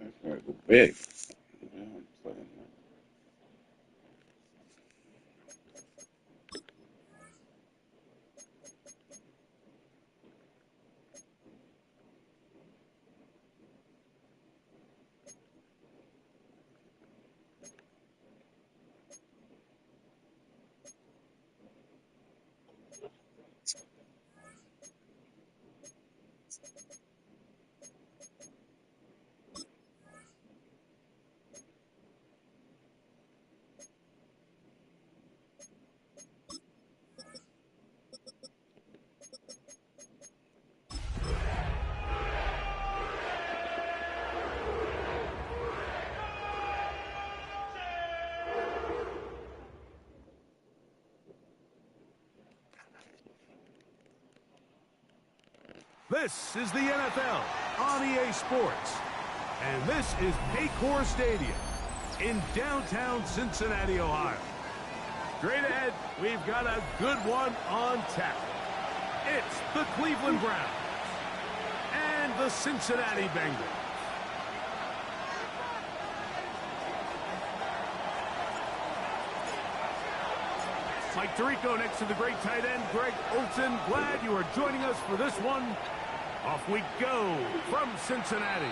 That's very big. Yeah, I'm playing that. This is the NFL on EA Sports, and this is Paycor Stadium in downtown Cincinnati, Ohio. Straight ahead, we've got a good one on tap. It's the Cleveland Browns and the Cincinnati Bengals. Mike Tirico next to the great tight end, Greg Olsen. Glad you are joining us for this one. Off we go from Cincinnati.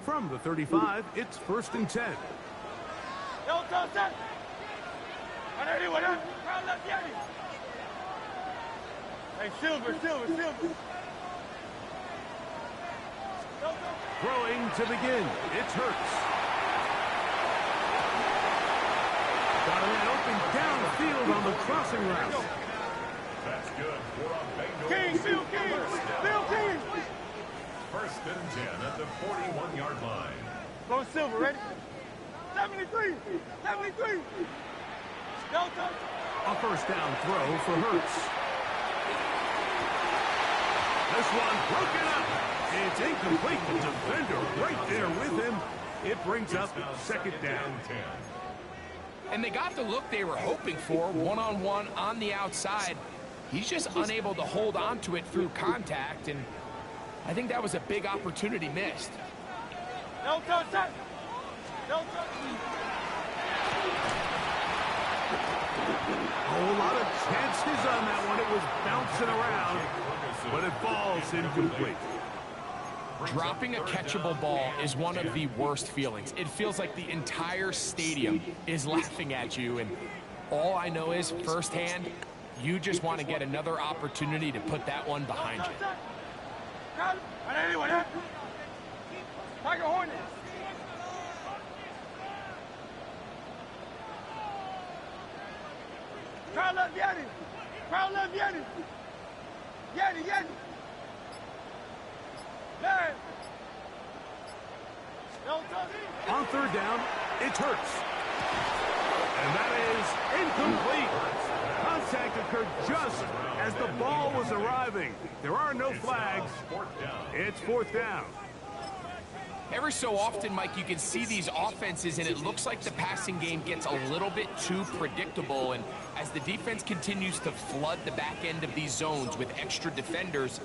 From the 35, it's 1st and 10. Hey, Silver. Throwing to begin, it's Hurts. Got a man open downfield on the crossing route. That's good. We're on Bengals. King, Bill King. 1st and 10 at the 41-yard line. Go Silver, ready? 73. Delta. A 1st down throw for Hurts. This one broken up. It's incomplete. The defender right there with him. It brings up 2nd down. And they got the look they were hoping for, one-on-one on the outside. He's just unable to hold on to it through contact, and I think that was a big opportunity missed. No touch. A whole lot of chances on that one. It was bouncing around, but it falls incomplete. Dropping a catchable ball is one of the worst feelings. It feels like the entire stadium is laughing at you, and all I know is firsthand, you just want to get another opportunity to put that one behind you. Tiger Hornet. Crowd love Yeti. Yeti. Man. On 3rd down, it's Hurts. And that is incomplete. Contact occurred just as the ball was arriving. There are no flags. It's 4th down. Every so often, Mike, you can see these offenses, and it looks like the passing game gets a little bit too predictable. And as the defense continues to flood the back end of these zones with extra defenders,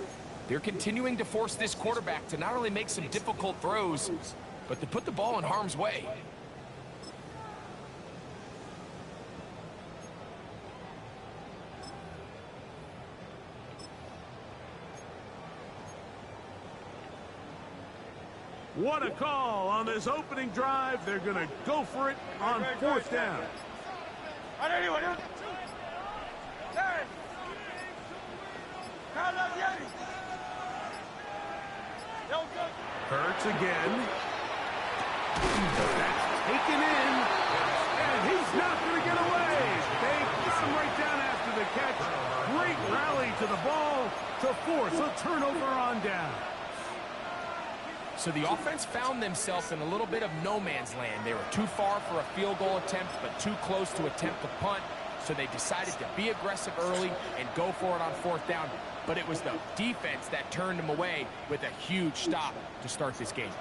they're continuing to force this quarterback to not only make some difficult throws, but to put the ball in harm's way. What a call on this opening drive. They're going to go for it on 4th down. Hurts again. That's taken in. And he's not going to get away. They get him right down after the catch. Great rally to the ball to force a turnover on down. So the offense found themselves in a little bit of no man's land. They were too far for a field goal attempt, but too close to attempt a punt. So they decided to be aggressive early and go for it on 4th down. But it was the defense that turned them away with a huge stop to start this game.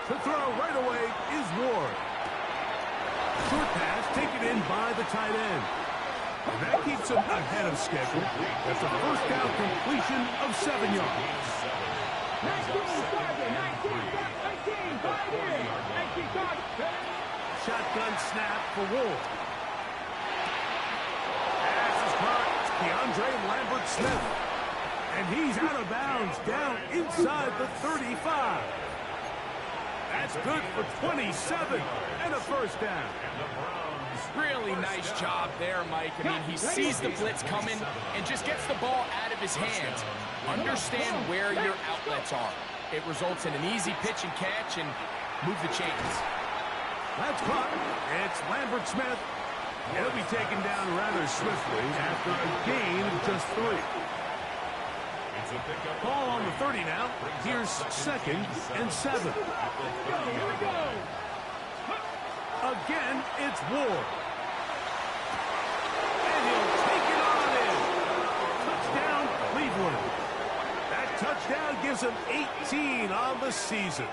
To throw right away is Ward. Short pass taken in by the tight end. And that keeps him ahead of schedule. That's a 1st down completion of 7 yards. Shotgun snap for Ward. Pass is caught. It's Keandre Lambert-Smith. And he's out of bounds down inside the 35. That's good for 27 and a 1st down. Really nice job there, Mike. I mean, he sees the blitz coming and just gets the ball out of his hands. Understand where your outlets are. It results in an easy pitch and catch and move the chains. That's caught. It's Lambert-Smith. He'll be taken down rather swiftly after a gain of just 3. Ball on the 30 now. Here's 2nd and 7. Again, it's Ward. And he'll take it on in. Touchdown, Cleveland. That touchdown gives him 18 on the season.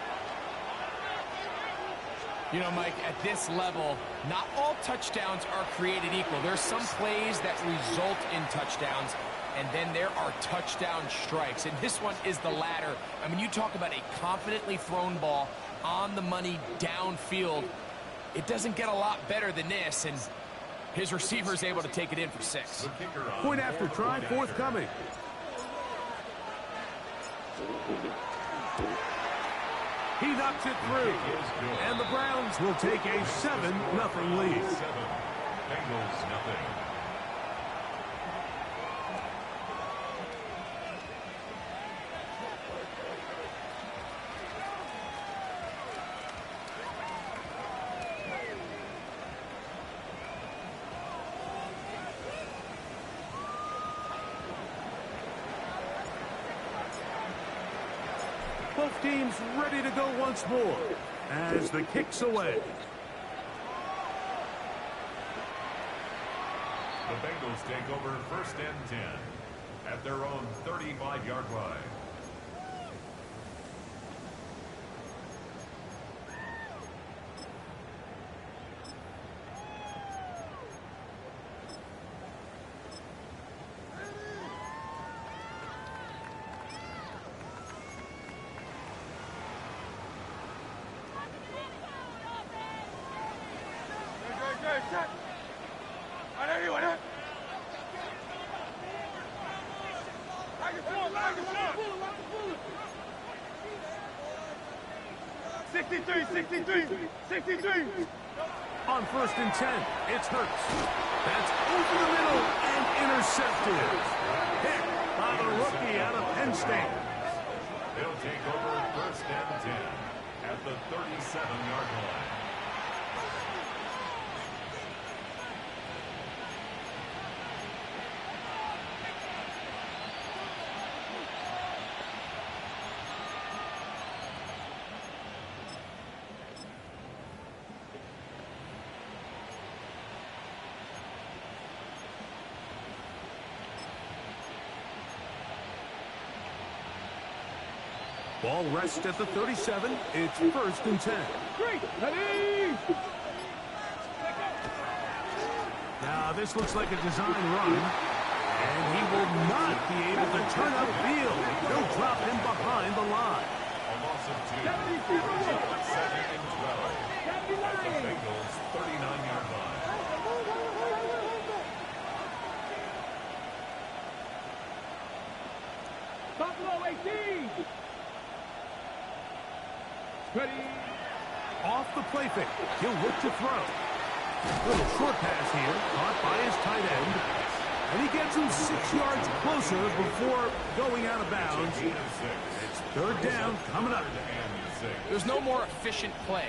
You know, Mike, at this level, not all touchdowns are created equal. There's some plays that result in touchdowns, and then there are touchdown strikes. And this one is the latter. I mean, you talk about a confidently thrown ball on the money downfield. It doesn't get a lot better than this, and his receiver is able to take it in for 6. Point after try forthcoming. He knocks it through, and the Browns will take a 7-0 lead. Bengals nothing. Both teams ready to go once more as the kick's away. The Bengals take over 1st and 10 at their own 35-yard line. On 1st and 10, it's Hurts. That's over the middle and intercepted. Hit by the rookie out of Penn State. They'll take over 1st and 10 at the 37-yard line. Ball rests at the 37. It's 1st and 10. Now this looks like a design run, and he will not be able to turn upfield. They'll drop him behind the line. A loss of 2. 2nd and 12 at the Bengals 39-yard line. Buffalo 18. Ready. Off the play fake. He'll look to throw. Little short pass here, caught by his tight end. And he gets him 6 yards closer before going out of bounds. It's 3rd down coming up. There's no more efficient play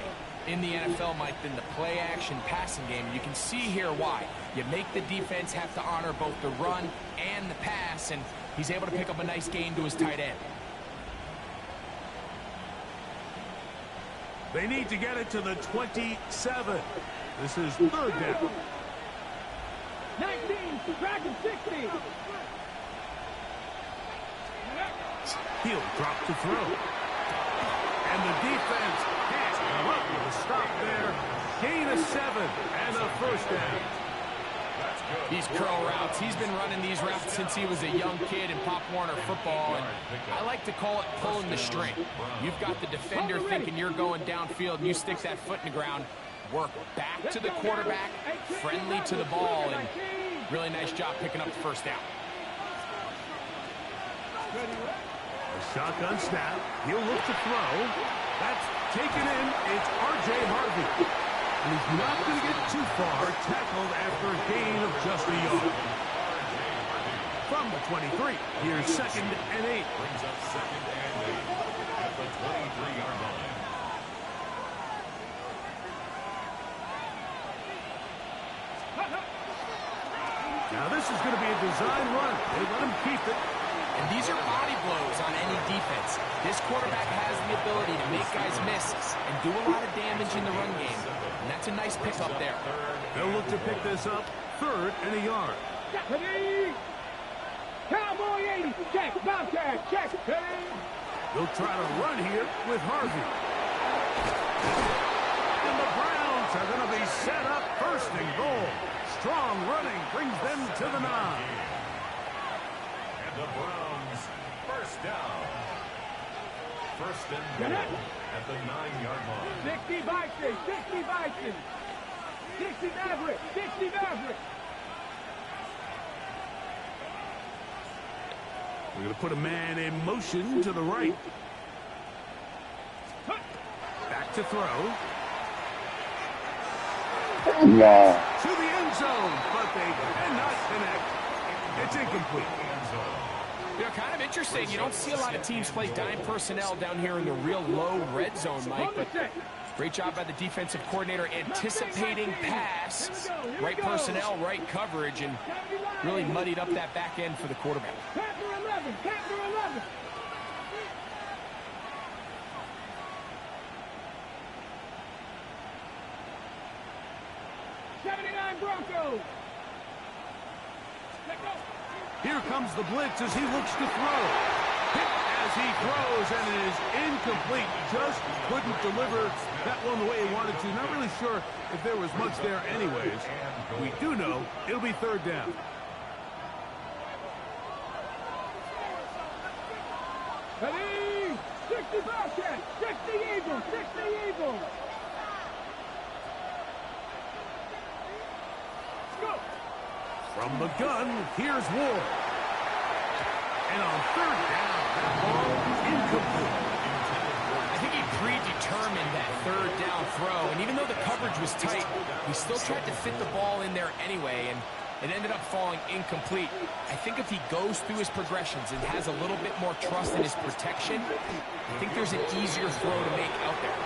in the NFL, Mike, than the play-action passing game. You can see here why. You make the defense have to honor both the run and the pass, and he's able to pick up a nice gain to his tight end. They need to get it to the 27. This is third down. 19, track of 60. He'll drop to throw. And the defense can't come up with a stop there. Gain of 7 and a first down. These curl routes, he's been running these routes since he was a young kid in Pop Warner football, and I like to call it pulling the string. You've got the defender thinking you're going downfield, and you stick that foot in the ground, work back to the quarterback, friendly to the ball, and really nice job picking up the first down. A shotgun snap. He'll look to throw. That's taken in. It's R.J. Harvey. And he's not going to get too far, tackled after a gain of just a yard. From the 23, here's 2nd and 8. Brings up 2nd and 8 at the 23-yard line. Now this is going to be a design run. They let him keep it. And these are body blows on any defense. This quarterback has the ability to make guys miss and do a lot of damage in the run game. And that's a nice pickup there. They'll look to pick this up 3rd and a yard. Cowboy 80, check, Bobcat, check. They'll try to run here with Harvey. And the Browns are going to be set up 1st and goal. Strong running brings them to the 9. And the Browns, 1st down. 1st and goal at the 9-yard line. 60 Bison, 60 Bison. 60 Maverick, 60 Maverick. We're going to put a man in motion to the right. Back to throw. No. To the end zone, but they cannot connect. It's incomplete. You know, kind of interesting. You don't see a lot of teams play dime personnel down here in the real low red zone, Mike, but great job by the defensive coordinator anticipating pass, right personnel, right coverage, and really muddied up that back end for the quarterback. Captain 11, Captain 11. Broncos. Here comes the blitz as he looks to throw. Hit as he throws, and it is incomplete. Just couldn't deliver that one the way he wanted to. Not really sure if there was much there anyways. We do know it'll be 3rd down. Ready? 60 Bobcat, 60 Eagles, 60 Eagles. From the gun, here's Ward. And on 3rd down, that ball is incomplete. I think he predetermined that 3rd down throw, and even though the coverage was tight, he still tried to fit the ball in there anyway, and it ended up falling incomplete. I think if he goes through his progressions and has a little bit more trust in his protection, I think there's an easier throw to make out there.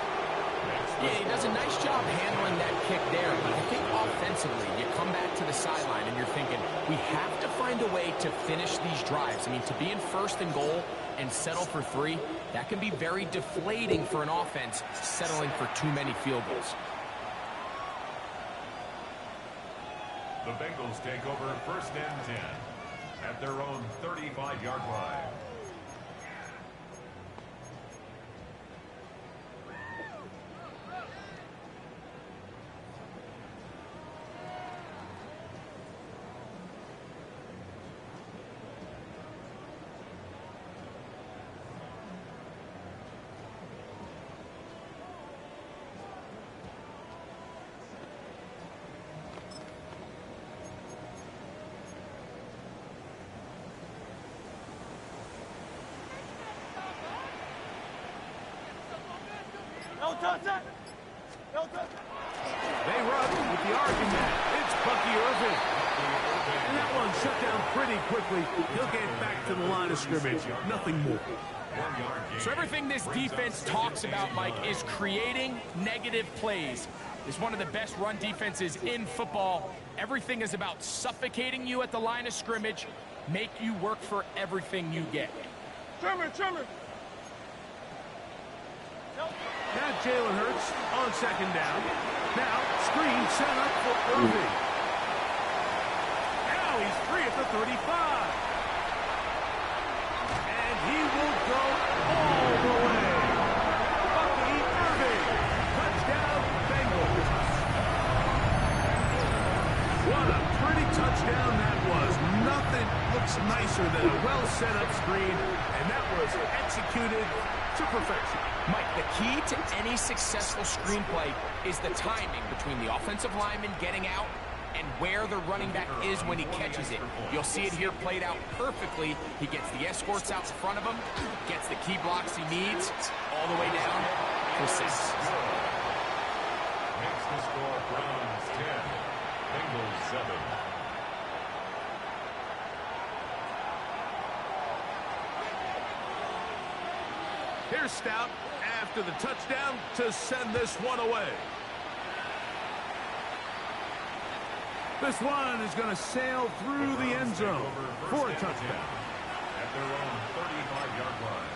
Yeah, he does a nice job handling that kick there, but I think offensively, you come back to the sideline and you're thinking, we have to find a way to finish these drives. I mean, to be in 1st and goal and settle for 3, that can be very deflating for an offense settling for too many field goals. The Bengals take over 1st and 10 at their own 35-yard line. They run with the argument. It's Bucky Irving. And that one shut down pretty quickly. He'll get back to the line of scrimmage. Nothing more. 1-yard gain. So everything this defense talks about, Mike, is creating negative plays. It's one of the best run defenses in football. Everything is about suffocating you at the line of scrimmage, make you work for everything you get. Trimmer. Now Jalen Hurts on second down. Now screen set up for Irving. Now he's free at the 35. And he will go all the way. Bucky Irving. Touchdown Bengals. What a pretty touchdown that was. Nothing looks nicer than a well set up screen, and that was executed to perfection. Mike, the key to any successful screenplay is the timing between the offensive lineman getting out and where the running back is when he catches it. You'll see it here played out perfectly. He gets the escorts out in front of him, gets the key blocks he needs, all the way down for 6. Makes the score Browns 10, Bengals 7. Here's Stout after the touchdown to send this one away. This one is going to sail through the end zone for a touchdown. At their own 35-yard line.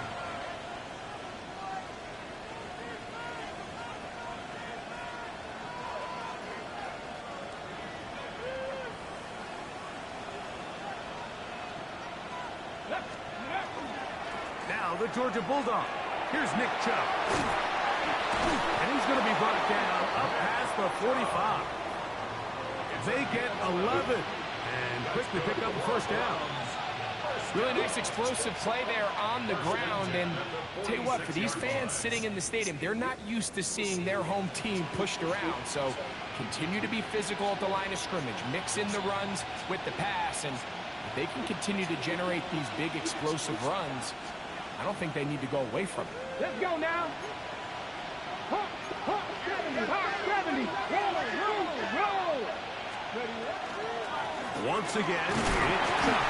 Now the Georgia Bulldog. Here's Nick Chubb. And he's going to be brought down up past the 45. They get 11 and quickly pick up a first down. Really nice explosive play there on the ground. And tell you what, for these fans sitting in the stadium, they're not used to seeing their home team pushed around. So continue to be physical at the line of scrimmage. Mix in the runs with the pass. And if they can continue to generate these big explosive runs, I don't think they need to go away from it. Let's go now. 70, 70. Roll. Once again, it's Chubb.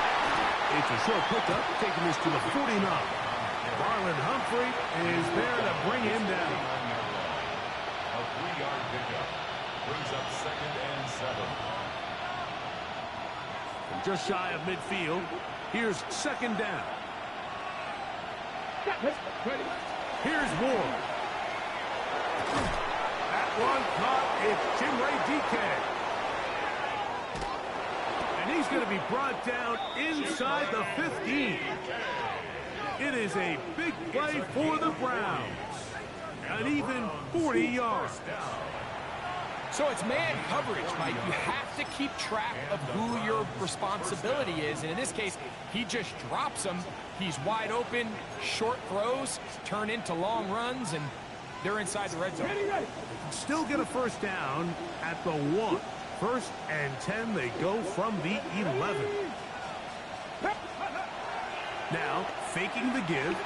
It's a short pickup, taking this to the 49. Marlon Humphrey is there to bring him down. A 3-yard pickup brings up 2nd and 7. From just shy of midfield, here's 2nd down. Here's Ward. That one caught. It's Jimray DK. And he's going to be brought down inside the 15. It is a big play for the Browns. An even 40 yards. So it's man coverage, Mike. You have to keep track of who your responsibility is. And in this case, he just drops him. He's wide open. Short throws turn into long runs, and they're inside the red zone. Still get a first down at the 1. 1st and 10. They go from the 11. Now, faking the give.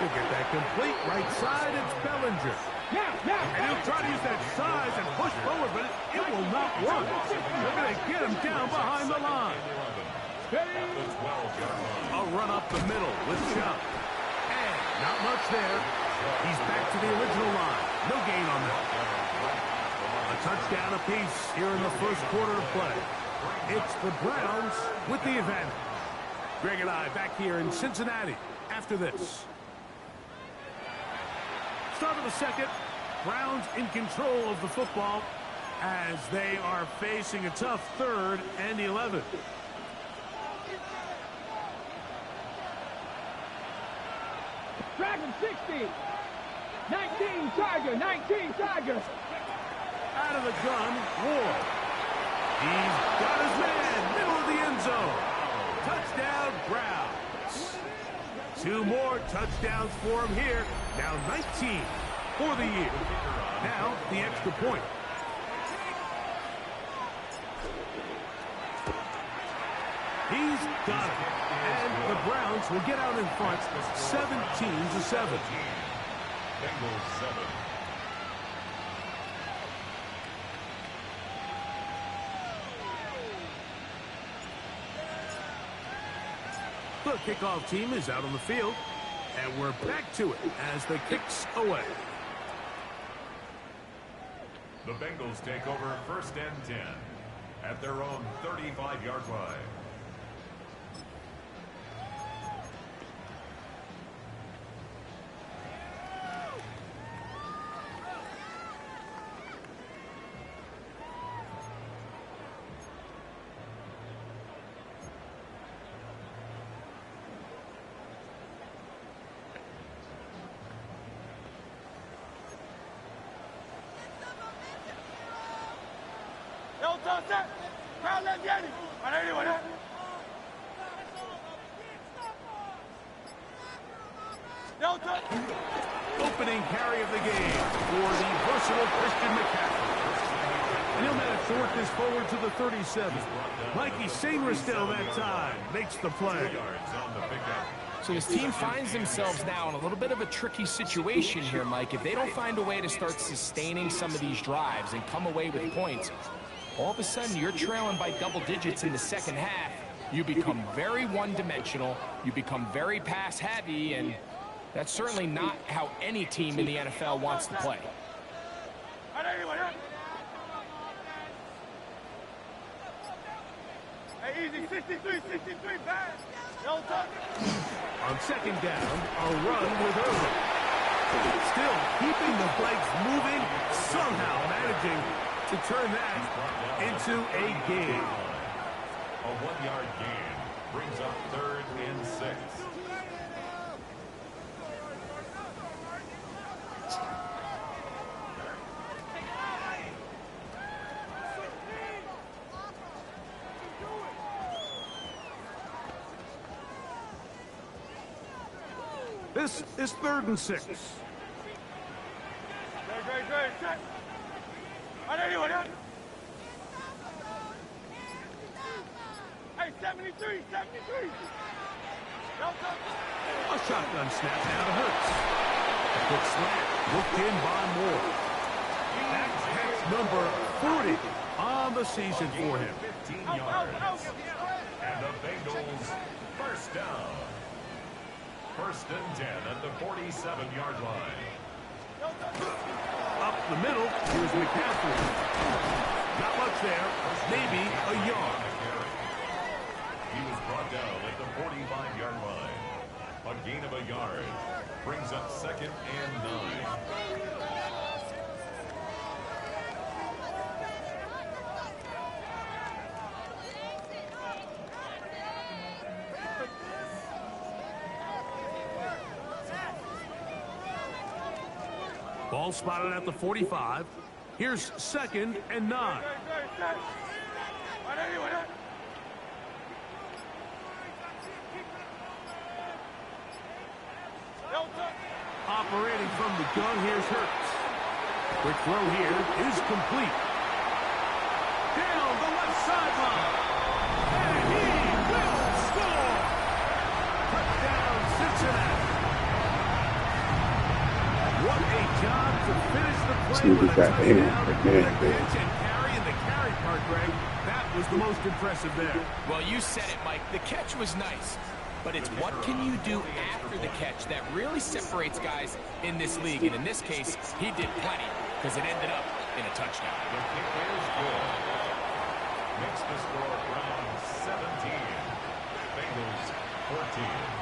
He'll get that complete. Right side, it's Bellinger. And he'll try to use that size and push forward, but it will not work. They're going to get him down behind the line. A run up the middle with Chubb. And not much there. He's back to the original line. No gain on that. A touchdown apiece here in the first quarter of play. It's the Browns with the advantage. Greg and I back here in Cincinnati after this. Start of the second. Browns in control of the football as they are facing a tough 3rd and 11. Dragon 60. 19 Tiger. Out of the gun, Ward. He's got his man, middle of the end zone. Touchdown, Browns. 2 more touchdowns for him here. Now 19 for the year. Now the extra point. He's got it. And the Browns will get out in front 17-7. Bengals 7. The kickoff team is out on the field, and we're back to it as the kick's away. The Bengals take over 1st and 10 at their own 35-yard line. Opening carry of the game for the versatile Christian McCaffrey. And he'll manage to work this forward to the 37. Mikey Sainristil that time makes the play. So this team finds themselves now in a little bit of a tricky situation here, Mike. If they don't find a way to start sustaining some of these drives and come away with points, all of a sudden you're trailing by double digits in the second half. You become very one-dimensional. You become very pass-heavy, and that's certainly not how any team in the NFL wants to play. Hey, easy, 63, pass. On second down, a run with Irvin. Still keeping the legs moving, somehow managing to turn that into a gain. A 1-yard gain brings up 3rd and 6. This is 3rd and 6. Great. Hey, 73. A shotgun snap now to Hurts. A quick slant, looked in by Moore. That's catch number 40 on the season for him. 15 yards. And the Bengals 1st down. 1st and 10 at the 47-yard line. Up the middle, here's McCaffrey. Not much there, maybe a yard. He was brought down at the 45-yard line. A gain of a yard brings up 2nd and 9. Ball spotted at the 45. Here's 2nd and 9. Operating from the gun, here's Hurts. Quick throw here is complete. Down the left sideline. And he will score. Touchdown, Cincinnati. What a job to finish the play with a touchdown and carry in the carry part, Greg. That was the most impressive there. Well, you said it, Mike. The catch was nice. But it's what can you do after the catch that really separates guys in this league. And in this case, he did plenty because it ended up in a touchdown. The kick is good. Makes the score Browns 17. Bengals 14.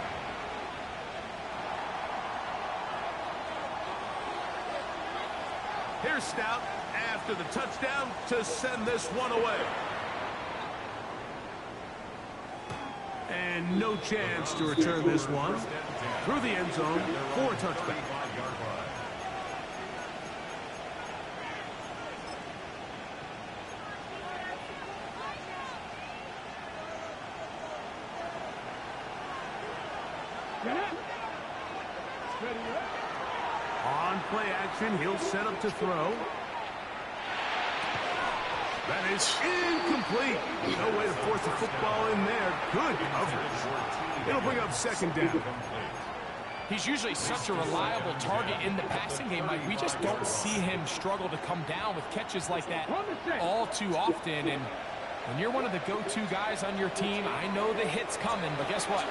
Here's Stout after the touchdown to send this one away. And no chance to return this one through the end zone for a touchback. On play action, he'll set up to throw. That is incomplete. No way to force the football in there. Good coverage. It'll bring up 2nd down. He's usually such a reliable target in the passing game, Mike. We just don't see him struggle to come down with catches like that all too often. And when you're one of the go-to guys on your team, I know the hit's coming, but guess what?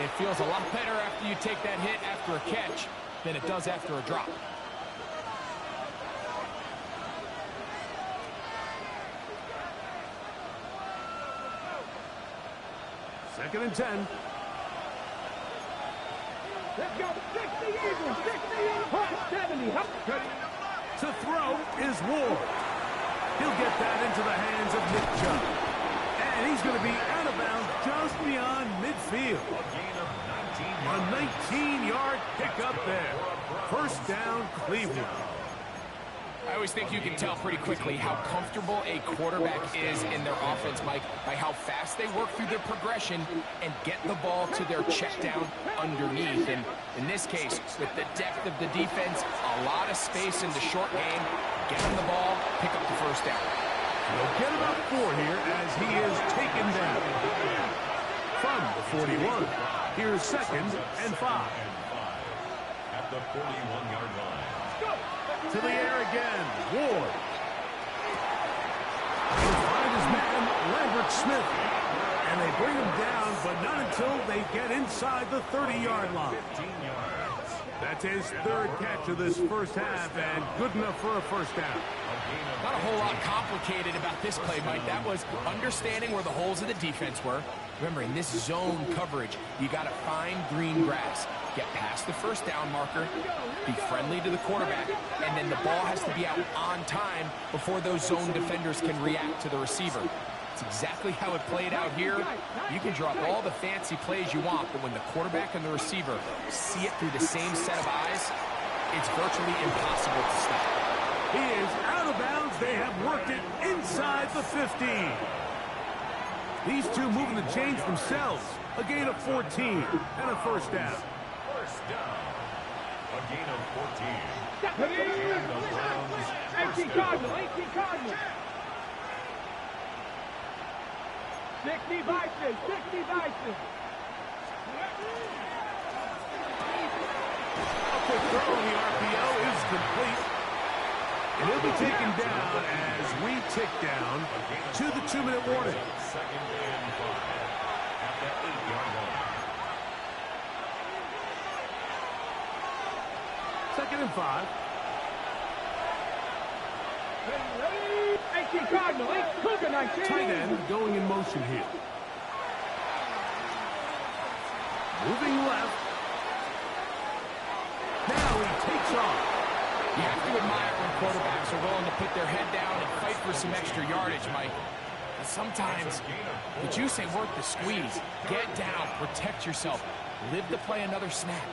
It feels a lot better after you take that hit after a catch than it does after a drop. Second and 10. Let's go. 60 Eagles. 60 70. To throw is Ward. He'll get that into the hands of Nick Chubb. And he's going to be out of bounds just beyond midfield. A 19-yard pickup there. First down, Cleveland. I always think you can tell pretty quickly how comfortable a quarterback is in their offense, Mike, by how fast they work through their progression and get the ball to their check down underneath. And in this case, with the depth of the defense, a lot of space in the short game, get him the ball, pick up the first down. He'll get about 4 here as he is taken down. From the 41, here's second and 5. At the 41-yard line. To the air again, Ward. He'll find his man, Lambert Smith. And they bring him down, but not until they get inside the 30-yard line. 15 yards. That's his third catch of this first half, and good enough for a first down. Not a whole lot complicated about this play, Mike. That was understanding where the holes of the defense were. Remember, in this zone coverage, you got to find green grass. Get past the first down marker, be friendly to the quarterback, and then the ball has to be out on time before those zone defenders can react to the receiver. It's exactly how it played out here. You can drop all the fancy plays you want, but when the quarterback and the receiver see it through the same set of eyes, it's virtually impossible to stop. He is out of bounds. They have worked it inside the 15. These two moving the chains themselves. A gain of 14 and a first down. First down. A gain of 14. And the Browns 18 Cardinal. 18 Cardinal. 60 Bison. 60 Bison. A quick throw in the RPO is complete. And he'll be taken down as we tick down to the 2-minute warning. Second and 5. At the 8-yard line. Second and 5. 18 Cardinal. 8 Cougar 19. Tight end going in motion here. Moving left. Now he takes off. You have to admire when quarterbacks are willing to put their head down and fight for some extra yardage, Mike. But sometimes the juice ain't worth the squeeze. Get down, protect yourself, live to play another snap.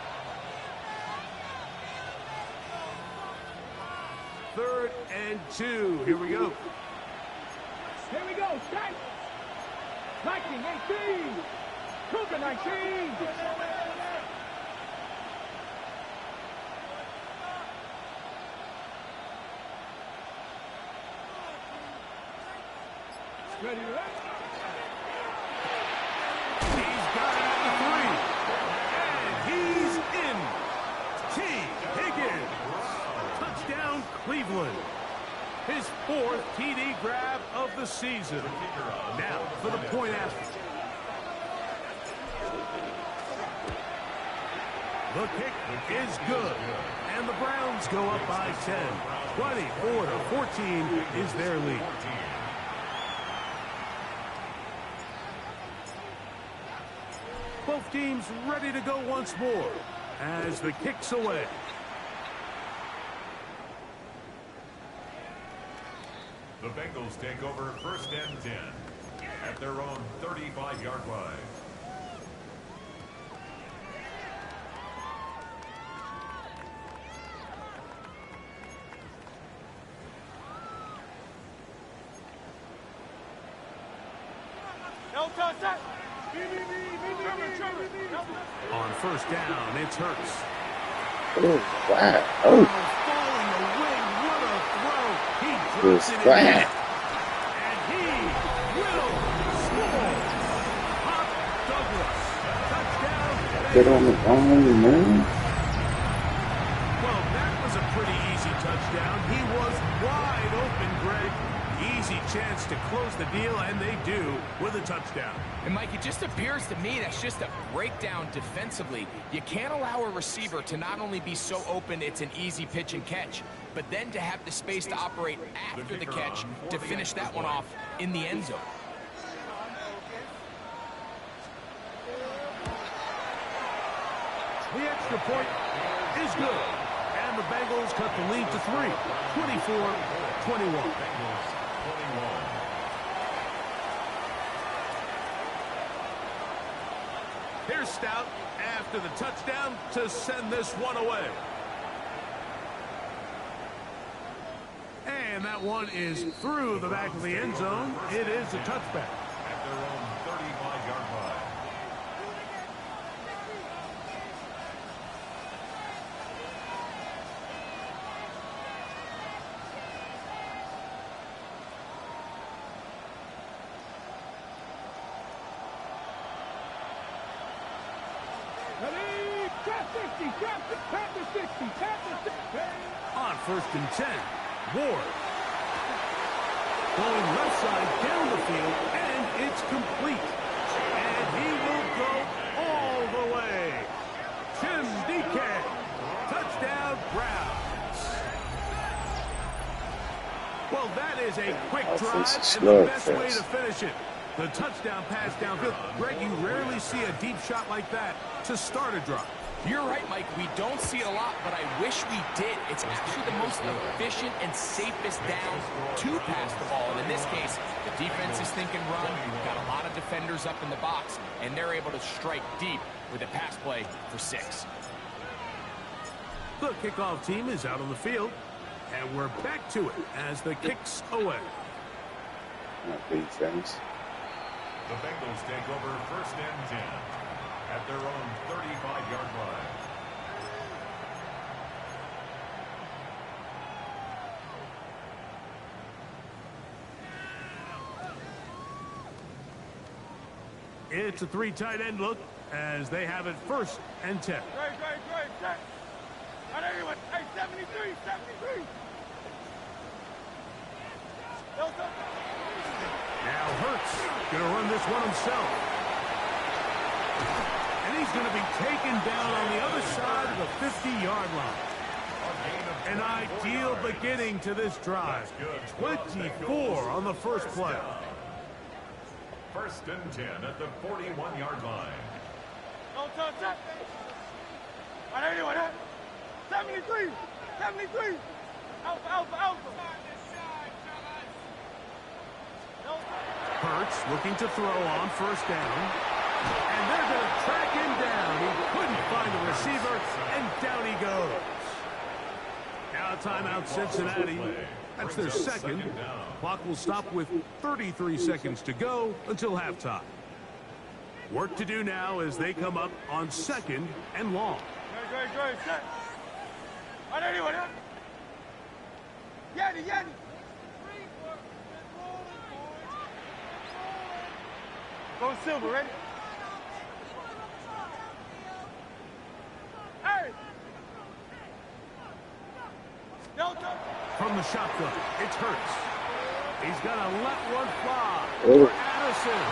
Third and 2. Here we go. Here we go. Strike. 19, 18. Cougar 19. Ready, right? He's got it at the 3. And he's in. T. Higgins. Touchdown, Cleveland. His 4th TD grab of the season. Now for the point after. The kick is good. And the Browns go up by 10. 24-14 is their lead. Both teams ready to go once more as the kick's away. The Bengals take over first and 10 at their own 35-yard line. On first down, it's Hurts. Oh, wow. Oh, Falling away, what a throw. He this drops it in. flat. And he will score. Pop Douglas. Touchdown. Get on the phone, man. Well, that was a pretty easy touchdown. He was wide open, Greg. Easy chance to close the deal, and they do with a touchdown. And Mike, it just appears to me that's just a breakdown defensively. You can't allow a receiver to not only be so open it's an easy pitch and catch, but then to have the space to operate after the catch to finish that one off in the end zone. The extra point is good. And the Bengals cut the lead to 3, 24-21. Here's Stout after the touchdown to send this one away. And that one is through the back of the end zone. It is a touchback. At their own 35-yard line. Ready? Trap 60, trap the 60, trap the 60. On 1st and 10, Ward. Going left side down the field, and it's complete. And he will go all the way. Tim DK. Touchdown, Browns. Well, that is a quick drive and the best way to finish it. The touchdown pass downfield. Greg, you rarely see a deep shot like that to start a drive. You're right, Mike. We don't see it a lot, but I wish we did. It's actually the most efficient and safest down to pass the ball. And in this case, the defense is thinking run. Got a lot of defenders up in the box, and they're able to strike deep with a pass play for 6. The kickoff team is out on the field, and we're back to it as the kick's away. Defense. The Bengals take over 1st and 10 at their own 35-yard line. It's a 3 tight end look as they have it 1st and 10. Great, check. On everyone, hey, 73. Now Hurts going to run this one himself. And he's going to be taken down on the other side of the 50-yard line. An ideal beginning to this drive. 24 on the first play. 1st and 10 at the 41-yard line. Don't touch that. On everyone, 73. Alpha. Hurts looking to throw on 1st down. And they're going to track him down. He couldn't find the receiver, and down he goes. Now timeout Cincinnati. That's their 2nd. Clock will stop with 33 seconds to go until halftime. Work to do now as they come up on 2nd and long. Great, set. On anyone, Yanni. Go Silver, ready? Hey! From the shotgun, it's Hurts. He's going to let one fly Oh. for Addison.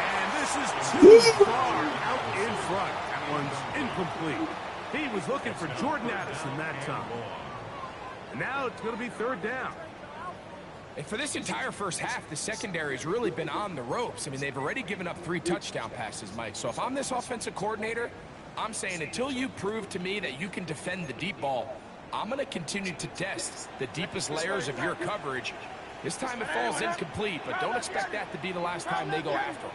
And this is too far out in front. That one's incomplete. He was looking for Jordan Addison that time. And now it's going to be 3rd down. And for this entire first half, the secondary's really been on the ropes. I mean, they've already given up 3 touchdown passes, Mike. So if I'm this offensive coordinator, I'm saying until you prove to me that you can defend the deep ball, I'm going to continue to test the deepest layers of your coverage. This time it falls incomplete, but don't expect that to be the last time they go after him.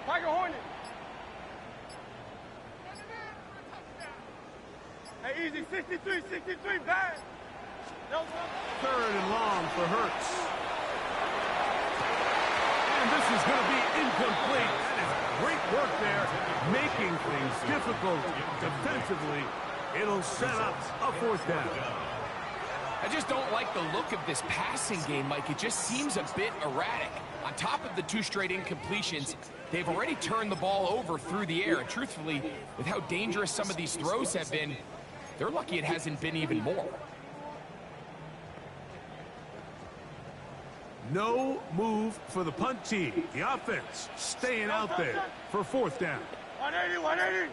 Tiger Hornet. Hey, easy, 63, bad. 3rd and long for Hurts. And this is going to be incomplete. That is great work there, making things difficult defensively. It'll set up a 4th down. I just don't like the look of this passing game, Mike. It just seems a bit erratic. On top of the 2 straight incompletions, they've already turned the ball over through the air. And truthfully, with how dangerous some of these throws have been, they're lucky it hasn't been even more. No move for the punt team. The offense staying out there for 4th down. 180, 180.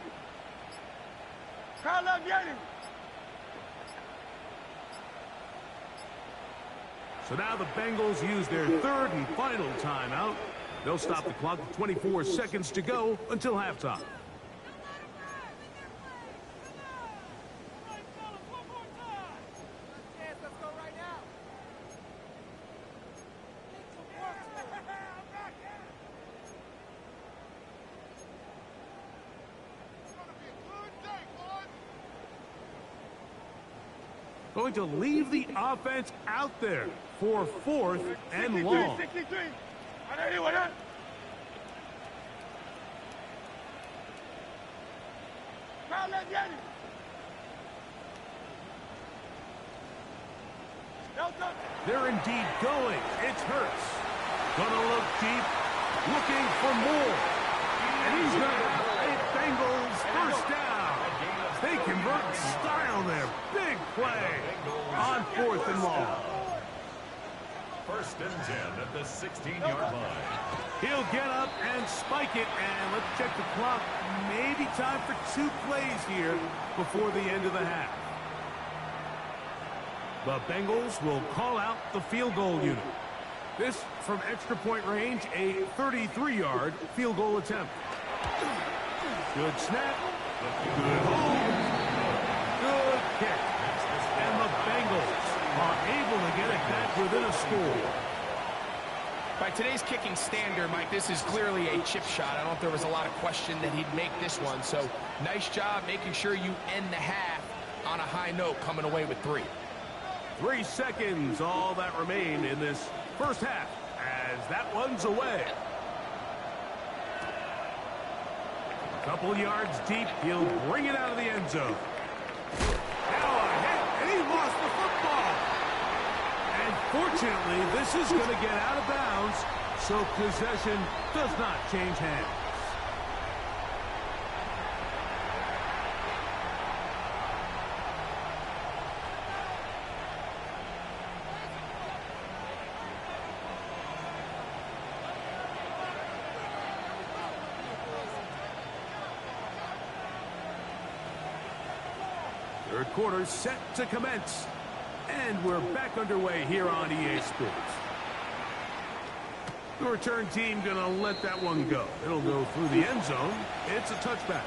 Crowd left, get him. So now the Bengals use their 3rd and final timeout. They'll stop the clock with 24 seconds to go until halftime. Going to leave the offense out there for 4th and long. 63. 180, 180. Crowd left, get him. They're indeed going. It's Hurts. Gonna look deep, looking for more. And he's gonna have a Bengals 1st down. They convert in style there. Big play on 4th and long. 1st and 10 at the 16-yard line. He'll get up and spike it, and let's check the clock. Maybe time for 2 plays here before the end of the half. The Bengals will call out the field goal unit. This from extra point range, a 33-yard field goal attempt. Good snap. Good hold. Good kick. And the Bengals are able to get it back within a score. By today's kicking standard, Mike, this is clearly a chip shot. I don't know if there was a lot of question that he'd make this one. So nice job making sure you end the half on a high note, coming away with 3. 3 seconds, all that remain in this 1st half, as that one's away. A couple yards deep, he'll bring it out of the end zone. Now a hit, and he lost the football. And fortunately, this is going to get out of bounds, so possession does not change hands. Third quarter set to commence. And we're back underway here on EA Sports. The return team going to let that one go. It'll go through the end zone. It's a touchback.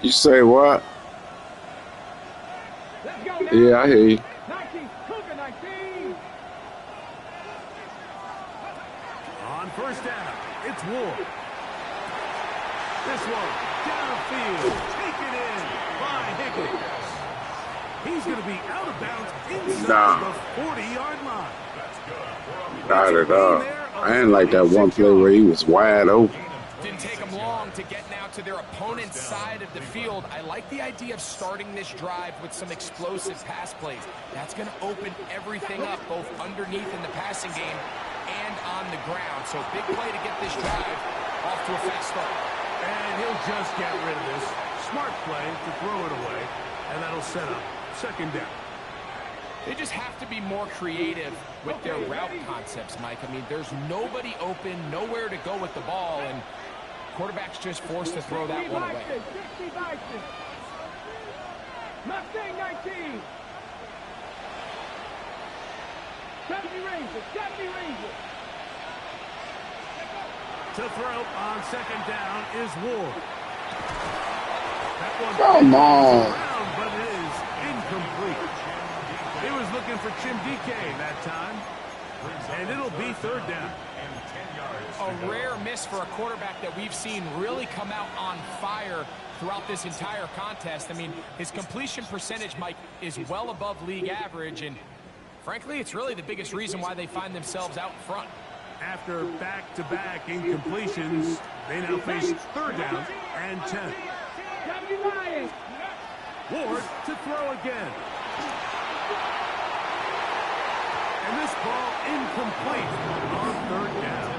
You say what? Let's go now. Yeah, I hear you. 19, Cougar 19. On 1st down, it's Ward. This one, downfield, taken in by Higgins. He's going to be out of bounds inside the 40-yard line. Got it up. I didn't like that one play where he was wide open. Didn't take them long to get now to their opponent's side of the field. I like the idea of starting this drive with some explosive pass plays. That's going to open everything up, both underneath in the passing game and on the ground. So big play to get this drive off to a fast start. And he'll just get rid of this. Smart play to throw it away, and that'll set up 2nd down. They just have to be more creative with their route concepts, Mike. I mean, there's nobody open, nowhere to go with the ball, and quarterback's just forced to throw that one away. 60 Bison. Mustang 19. 70 Rangers. 70 Rangers. To throw on 2nd down is Ward. That one Come on. around, but it is incomplete. He was looking for Jim DK that time, and it'll be 3rd down. A rare miss for a quarterback that we've seen really come out on fire throughout this entire contest. I mean, his completion percentage, Mike, is well above league average, and frankly, it's really the biggest reason why they find themselves out front. After back-to-back incompletions, they now face 3rd down and 10. Ward to throw again. And this ball incomplete on 3rd down.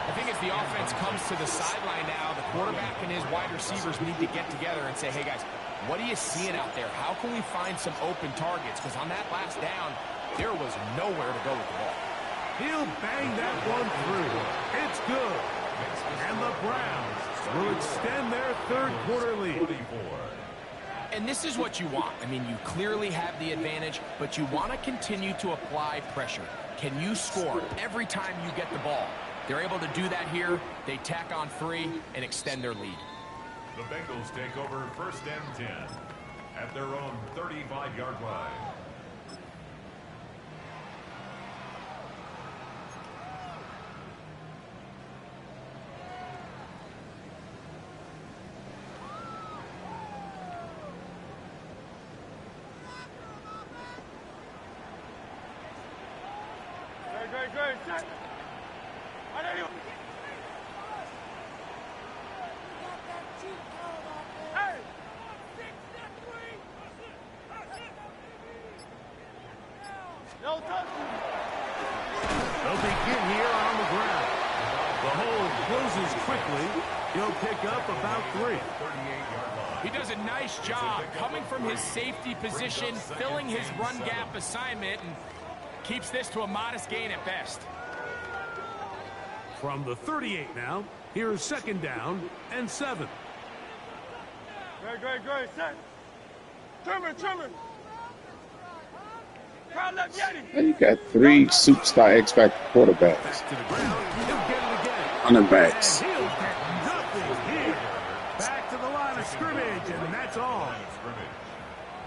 I think as the offense comes to the sideline now, the quarterback and his wide receivers need to get together and say, hey, guys, what are you seeing out there? How can we find some open targets? Because on that last down, there was nowhere to go with the ball. He'll bang that one through. It's good. And the Browns will extend their 3rd quarter lead. And this is what you want. I mean, you clearly have the advantage, but you want to continue to apply pressure. Can you score every time you get the ball? They're able to do that here. They tack on 3 and extend their lead. The Bengals take over 1st and 10 at their own 35-yard line. Great, set. Hey! No touch. They'll begin here on the ground. The hole closes quickly. He'll pick up about 3. He does a nice job coming from his safety position, filling his run gap assignment, and keeps this to a modest gain at best. From the 38 now, here's 2nd down and 7. Great, set. Trimmer. Crowd left Yeti. You got 3 superstar X-Factor quarterbacks. Back to the ground. He'll get it again. Running backs. And he'll get nothing here. Back to the line of scrimmage, and that's all.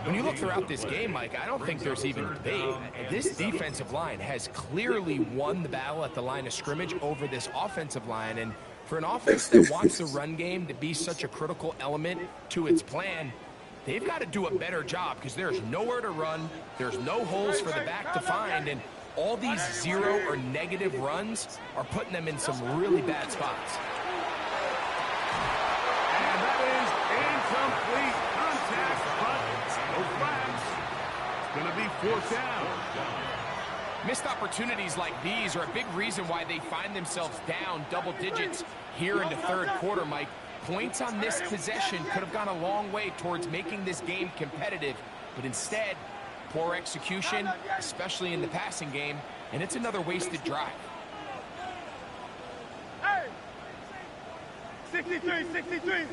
When you look throughout this game, Mike, I don't think there's even debate. This defensive line has clearly won the battle at the line of scrimmage over this offensive line. And for an offense that wants the run game to be such a critical element to its plan, they've got to do a better job because there's nowhere to run. There's no holes for the back to find. And all these 0 or negative runs are putting them in some really bad spots. And that is incomplete contact, but no flags. It's going to be 4th down. Missed opportunities like these are a big reason why they find themselves down double digits here in the 3rd quarter, Mike. Points on this possession could have gone a long way towards making this game competitive, but instead, poor execution, especially in the passing game, and it's another wasted drive. Hey! 63.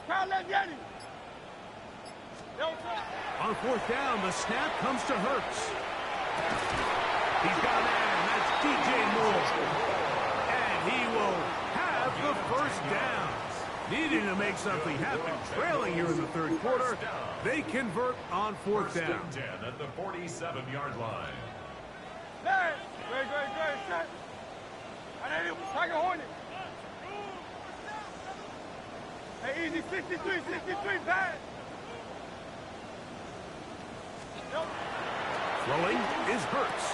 Crowd left Yeti. On 4th down, the snap comes to Hurts. He's got a man, that's DJ Moore. And he will have the 1st down. Needing to make something happen, trailing here in the 3rd quarter. They convert on 4th down. 10 at the 47-yard line. Hey! Great, set. I need him. Tiger Hornet. Hey, easy, 63, bad. Nope. Throwing is Hurts.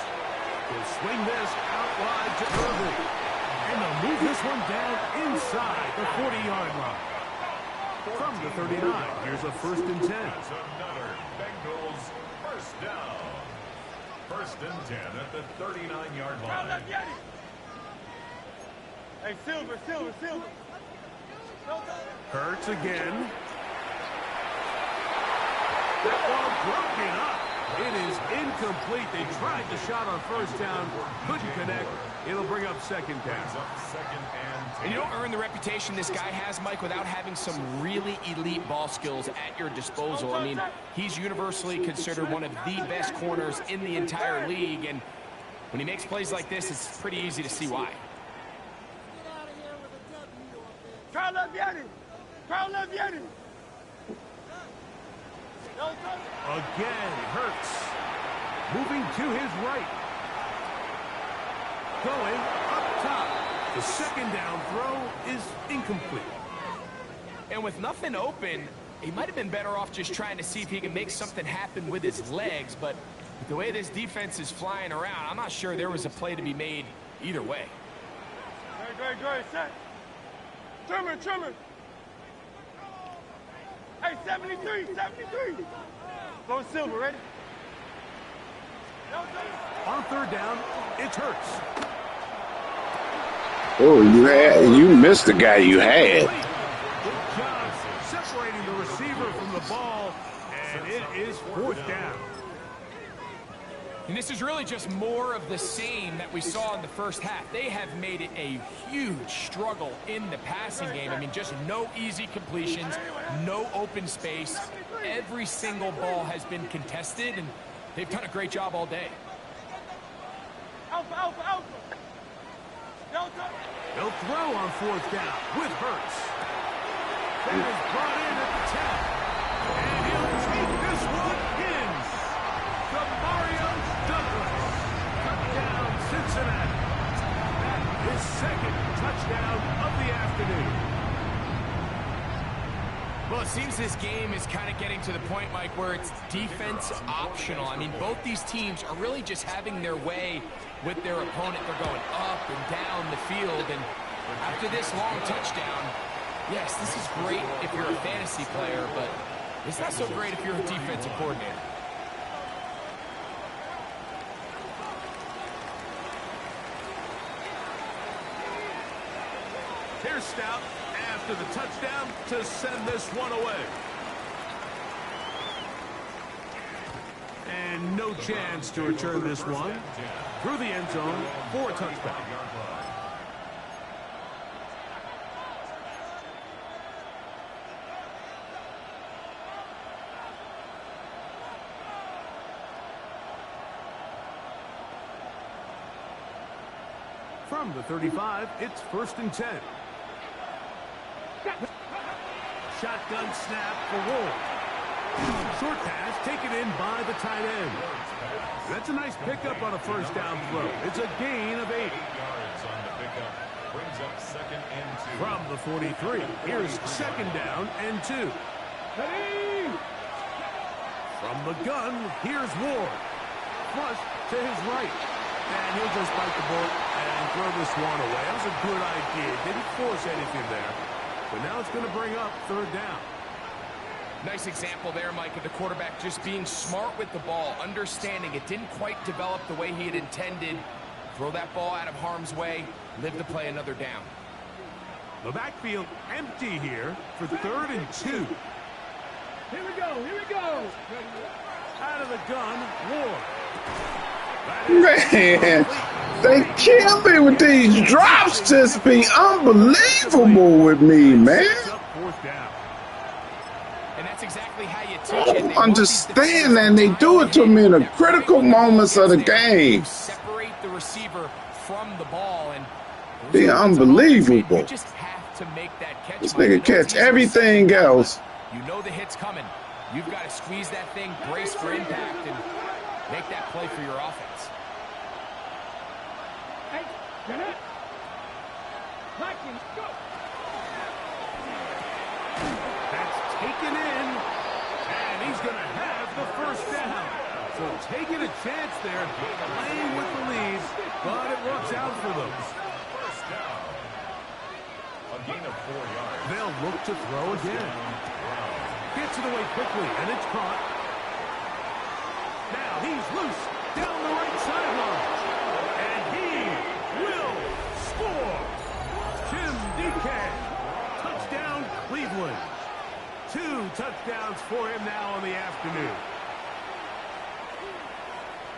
He'll swing this out wide to Irving. And they'll move this one down inside the 40-yard line. From the 39, here's a 1st and 10. That's another Bengals 1st down. 1st and 10 at the 39-yard Crowd line. left Yeti. Hey, Silver. No touch. Hurts again. That ball broken up. It is incomplete. They tried the shot on 1st down, couldn't connect. It'll bring up 2nd down. Brings up 2nd and 10. And you don't earn the reputation this guy has, Mike, without having some really elite ball skills at your disposal. I mean, he's universally considered one of the best corners in the entire league, and when he makes plays like this, it's pretty easy to see why. Crowd left Yeti. No touch. Again, Hurts. Moving to his right. Going up top. The 2nd down throw is incomplete. And with nothing open, He might have been better off just trying to see if he can make something happen with his legs, but the way this defense is flying around, I'm not sure there was a play to be made either way. Great, set. Trimmer. Hey, 73. Go Silver, ready? On third down, it's Hurts. Oh, you missed the guy you had. Good job separating the receiver from the ball, and it is fourth down. And this is really just more of the same that we saw in the first half. They have made it a huge struggle in the passing game. I mean, just no easy completions, no open space. Every single ball has been contested, and they've done a great job all day. Alpha. Delta. They'll throw on fourth down with Hurts. That is brought in at the 10. And he'll take this one in. The Mario Douglas. Touchdown, Cincinnati. That is second touchdown of the afternoon. Well, it seems this game is kind of getting to the point, Mike, where it's defense optional. I mean, both these teams are really just having their way with their opponent. They're going up and down the field, and after this long touchdown, yes, this is great if you're a fantasy player, but it's not so great if you're a defensive coordinator. Here's Stout after the touchdown to send this one away. And no chance to return this one through the end zone for a touchback. From the 35, it's 1st and 10. Shotgun snap for Wolf. Short pass taken in by the tight end. That's a nice pickup on a first down throw. It's a gain of 8. Yards on the pickup. Brings up 2nd and 2. From the 43, here's 2nd down and 2. From the gun, here's Ward. Flush to his right. And he'll just bite the bullet and throw this one away. That was a good idea. Didn't force anything there. But now it's going to bring up 3rd down. Nice example there, Mike, of the quarterback just being smart with the ball, understanding it didn't quite develop the way he had intended. Throw that ball out of harm's way, live to play another down. The backfield empty here for 3rd and 2. Here we go. Out of the gun, Ward. Man, they kill me with these drops. Just be unbelievable with me, man. And that's exactly how you I teach it. don't understand that. They do it to me in the critical moments of the game. Separate the receiver from the ball, and They're unbelievable. you just have to make that catch. This Mike. nigga catch everything else. You know the hit's coming. You've got to squeeze that thing, brace for impact, and make that play for your offense. Hey, get it. Go. That's taken in, and he's going to have the 1st down. So taking a chance there, playing with the lead, but it works out for them. 1st down. A gain of 4 yards. They'll look to throw again. Gets it away quickly, and it's caught. Now he's loose down the right sideline. And he will score. Jim DK. Touchdown, Cleveland. 2 touchdowns for him now on the afternoon.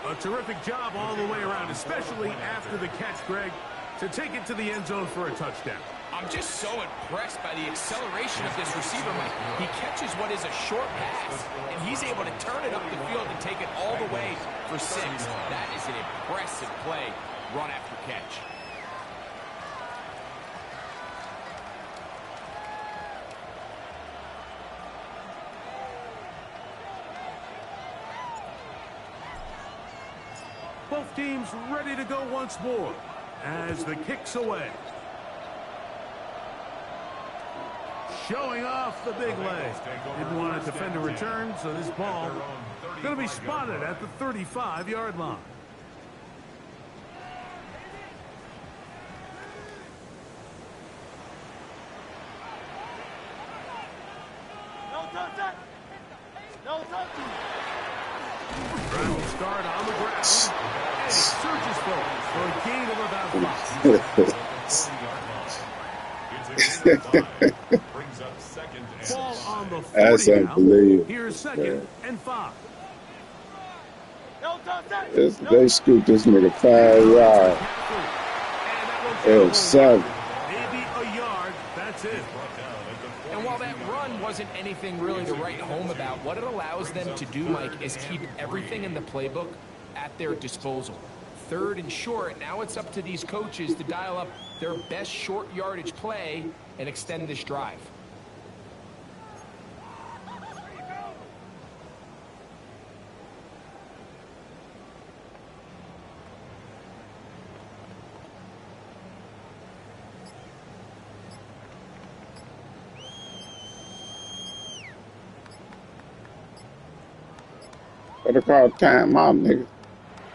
A terrific job all the way around, especially after the catch, Greg, to take it to the end zone for a touchdown. I'm just so impressed by the acceleration of this receiver, Mike. He catches what is a short pass, and he's able to turn it up the field and take it all the way for 6. That is an impressive play, run after catch. Both teams ready to go once more as the kick's away. showing off the big leg. Didn't want to defend a return, so this ball going to be spotted at the 35-yard line. Trying to start on the ground. And he searches for a gain of about 5. Ball on the 40 That's now. unbelievable. Here's 2nd and 5. They scooped this nigga 5 yards. It was 7. Maybe a yard. That's it. And while that run wasn't anything really to write home about, what it allows them to do, Mike, is keep everything in the playbook at their disposal. 3rd and short, now it's up to these coaches to dial up their best short yardage play and extend this drive. Better call timeout, nigga.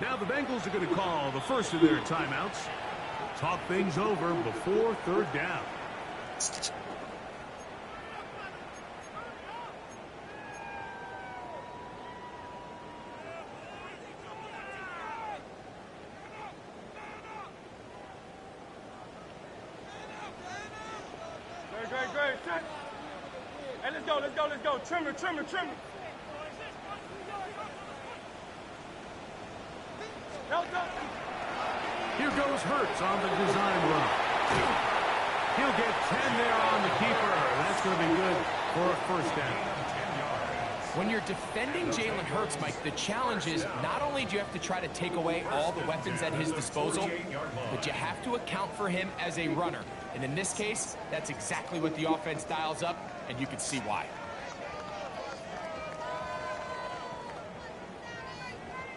Now the Bengals are going to call the first of their timeouts. Talk things over before 3rd down. Great. Hey, let's go. Trimmer. Here goes Hurts on the design run. He'll get 10 there on the keeper. That's going to be good for a 1st down. When you're defending Jalen Hurts, Mike, the challenge is not only do you have to try to take away all the weapons at his disposal, but you have to account for him as a runner. And in this case, that's exactly what the offense dials up, and you can see why.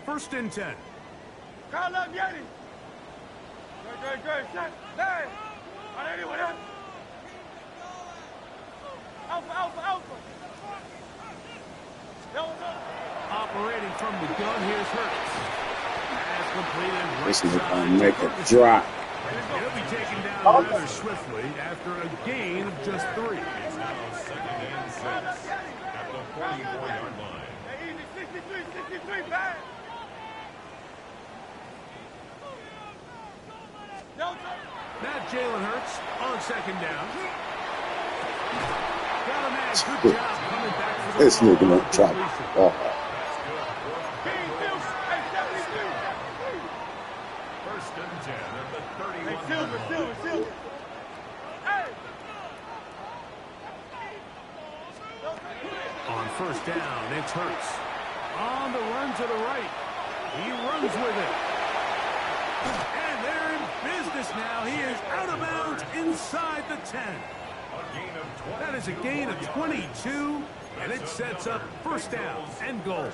1st and 10. Call up Yeti. Great. Shot. Hey. On anyone else? Alpha. Operating from the gun, here's Hurts. Pass completed. This is going to make a drop. He'll be taken down rather swiftly after a gain of just 3. It's now 2nd and 6 at the 44-yard line. Hey, easy. 63, bad. Now Jalen Hurts on 2nd down. Got a man. Good job coming back for the This ball. nigga don't drop the ball. 1st and 10 at the 31. Silver. Hey. On 1st down, it's Hurts. On the run to the right. He runs with it. And they're in business now. He is out of bounds inside the 10. That is a gain of 22, and it sets up 1st down and goal.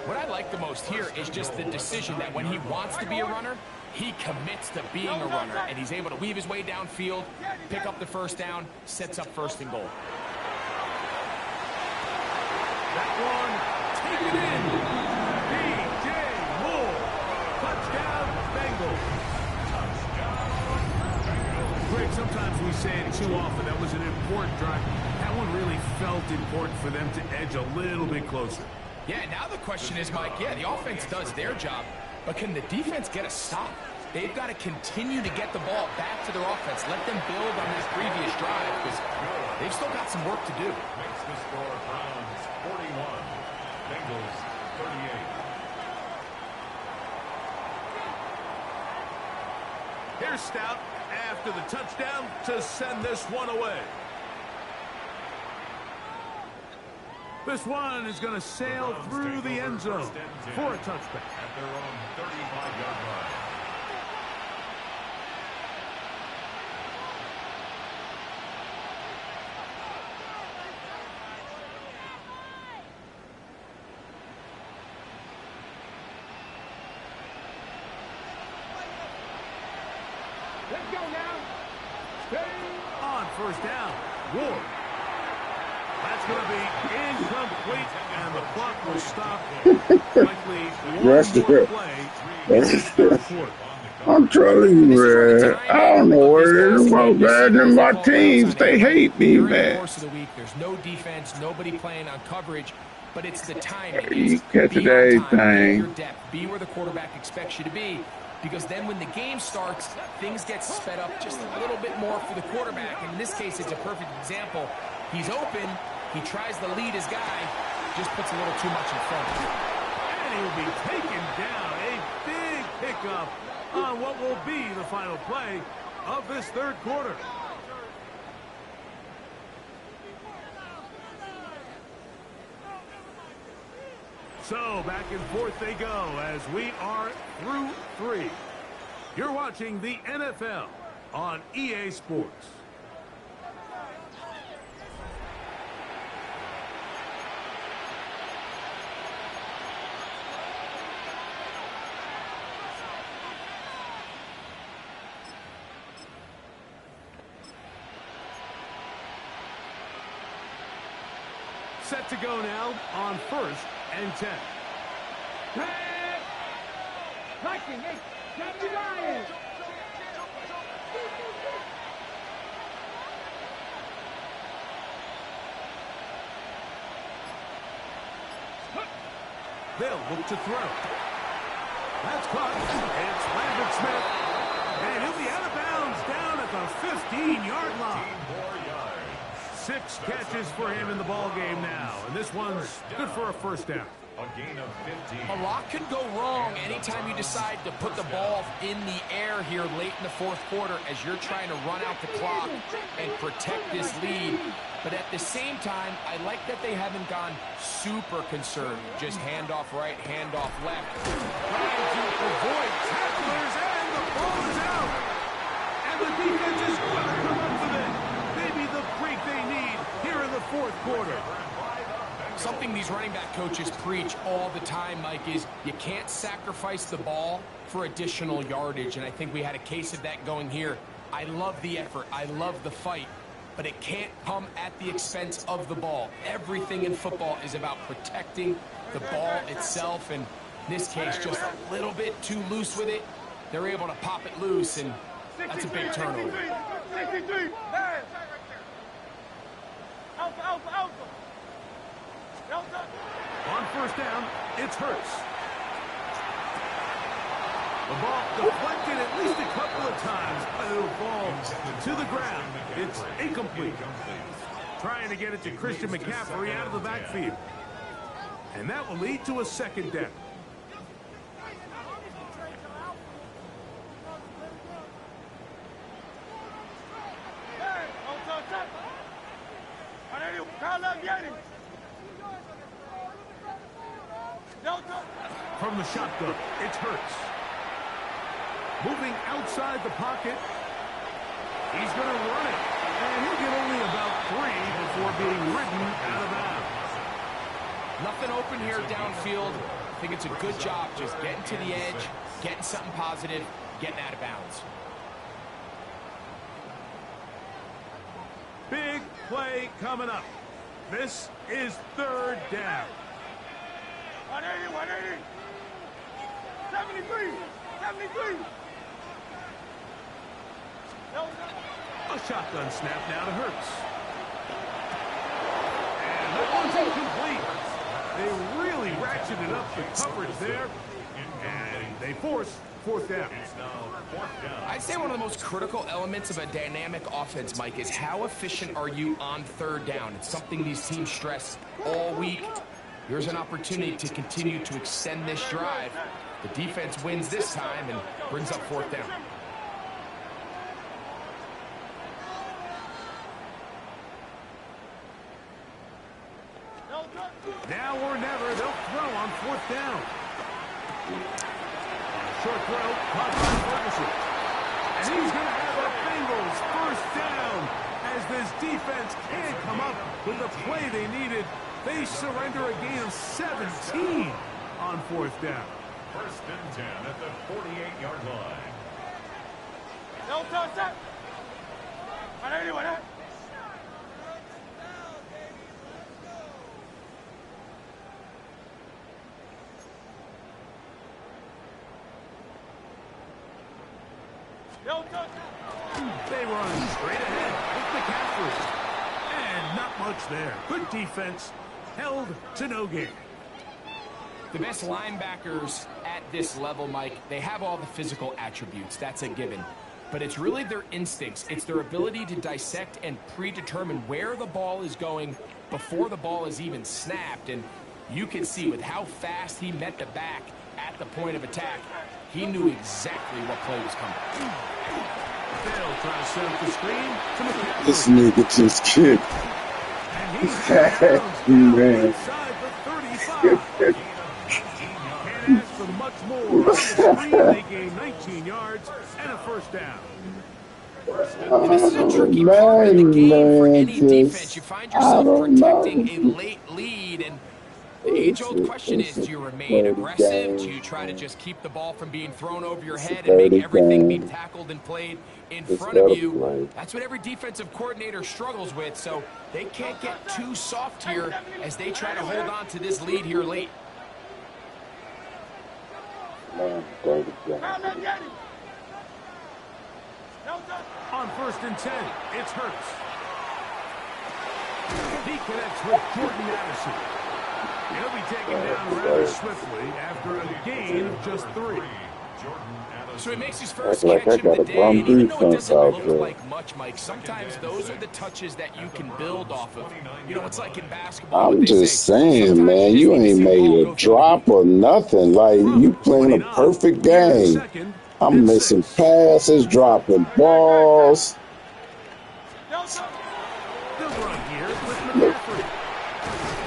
What I like the most here is just the decision that when he wants to be a runner, he commits to being a runner, and he's able to weave his way downfield, pick up the 1st down, sets up 1st and goal. That one taken in. B.J. Moore. Touchdown, Bengals. Greg, sometimes we say it too often. That was an important drive. That one really felt important for them to edge a little bit closer. Yeah, now the question is, Mike, the offense does their job, but can the defense get a stop? They've got to continue to get the ball back to their offense. Let them build on this previous drive because they've still got some work to do. Makes the score Browns 41, Bengals 38. Here's Stout after the touchdown to send this one away. This one is going to sail through the end zone for a touchback. At their own 35-yard line. Let's go now. On 1st down, Ward. That's going to be incomplete, and the clock will stop. Likely one more play in this third quarter. I'm telling you, man. I don't know what it is about bad than my teams. They hate me, During the man. course of the week, there's no defense, nobody playing on coverage, but it's the timing. You It's catching be on time, be everything. your depth, be where the quarterback expects you to be, because then when the game starts, things get sped up just a little bit more for the quarterback. And in this case, it's a perfect example. He's open, he tries to lead his guy, just puts a little too much in front. And he will be taken down. A big pickup on what will be the final play of this third quarter. So back and forth they go as we are through 3. You're watching the NFL on EA Sports. Set to go now on 1st and 10. They'll look to throw. That's caught. It's Lambert Smith. And he'll be out of bounds down at the 15-yard line. 6 catches for him in the ball game now, and this one's good for a first down. A gain of 15. A lot could go wrong anytime you decide to put the ball in the air here late in the fourth quarter as you're trying to run out the clock and protect this lead. But at the same time, I like that they haven't gone super conservative. Just handoff right, handoff left. Trying to avoid tacklers, and the ball is out. And the defense is going to come up with it. Maybe the break they need here in the fourth quarter. Something these running back coaches preach all the time, Mike, is you can't sacrifice the ball for additional yardage. And I think we had a case of that going here. I love the effort. I love the fight. But it can't come at the expense of the ball. Everything in football is about protecting the ball itself. And in this case, just a little bit too loose with it. They're able to pop it loose, and that's a big turnover. 63. Alpha. On first down, it's Hurts. The ball deflected at least a couple of times, but it'll fall to the ground. It's incomplete. Trying to get it to Christian McCaffrey out of the backfield. And that will lead to a second down. From the shotgun, it's Hurts. Moving outside the pocket. He's going to run it. And he'll get only about 3 before being ridden out of bounds. Nothing open here downfield. I think it's a good job just getting to the edge, getting something positive, getting out of bounds. Big play coming up. This is third down. 180. 73. A shotgun snap now to Hurts. And that one's incomplete. They really ratcheted up the coverage there. And they force fourth down. I'd say one of the most critical elements of a dynamic offense, Mike, is how efficient are you on third down? It's something these teams stress all week. Here's an opportunity to continue to extend this drive. The defense wins this time and brings up fourth down. Now or never, they'll throw on fourth down. Short throw, caught by Ferguson. And he's going to have the Bengals first down as this defense can't come up with the play they needed. They surrender a gain of 17 on fourth down. First and 10 at the 48-yard line. No touch that. 180. They run straight ahead with McCaffrey. And not much there. Good defense. Held to no gain. The best linebackers at this level, Mike, they have all the physical attributes. That's a given. But it's really their instincts. It's their ability to dissect and predetermine where the ball is going before the ball is even snapped. And you can see with how fast he met the back at the point of attack, he knew exactly what play was coming. They'll try to set up the screen to McCaffrey. This nigga just kicked. And he's Man. inside the 35. Can't ask for much more. On the screen, they gain 19 yards and a first down. And this is a tricky part of the game for any defense. You find yourself protecting a late lead, and the age-old question is, do you remain aggressive? Do you try to just keep the ball from being thrown over your head and make everything be tackled and played in front of you? That's what every defensive coordinator struggles with, so they can't get too soft here as they try to hold on to this lead here late. On 1st and 10, it's Hurts. He connects with Jordan Addison. He'll be taken down rather swiftly after a gain of just 3. So he makes his first catch of the day, and even though it doesn't look like much, Mike, sometimes those are the touches that you can build off of. You know, it's like in basketball. I'm just saying, man, you ain't made a drop or nothing. Like, you playing a perfect game. I'm missing passes, dropping balls.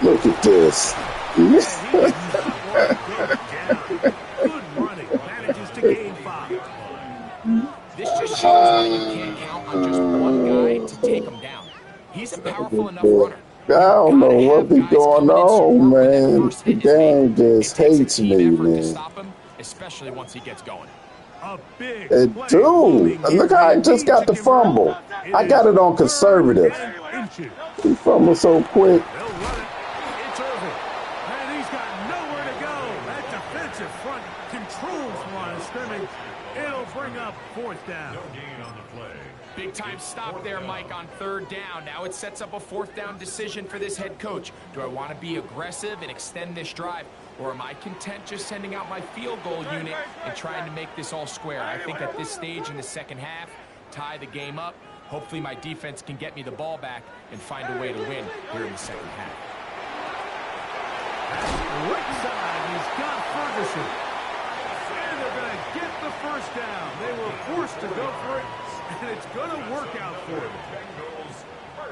Look at this. Good running. Manages to gain 5. This just shows why you can't count on just one guy to take him down. He's a powerful enough runner. I don't know what be going on, man. The game just hates me, man. Stop him, especially once he gets going. Dude, look how I just got the fumble. I got it on conservative. He fumbled so quick. They'll run it. It's Irving. And he's got nowhere to go. That defensive front controls the line of scrimmage. It'll bring up 4th down. No gain on the play. Big time stop there, Mike, on 3rd down. Now it sets up a 4th down decision for this head coach. Do I want to be aggressive and extend this drive, or am I content just sending out my field goal unit and trying to make this all square? I think at this stage in the second half, tie the game up. Hopefully my defense can get me the ball back and find a way to win here in the second half. Right side, he's got Ferguson. And they're going to get the first down. They were forced to go for it, and it's going to work out for them.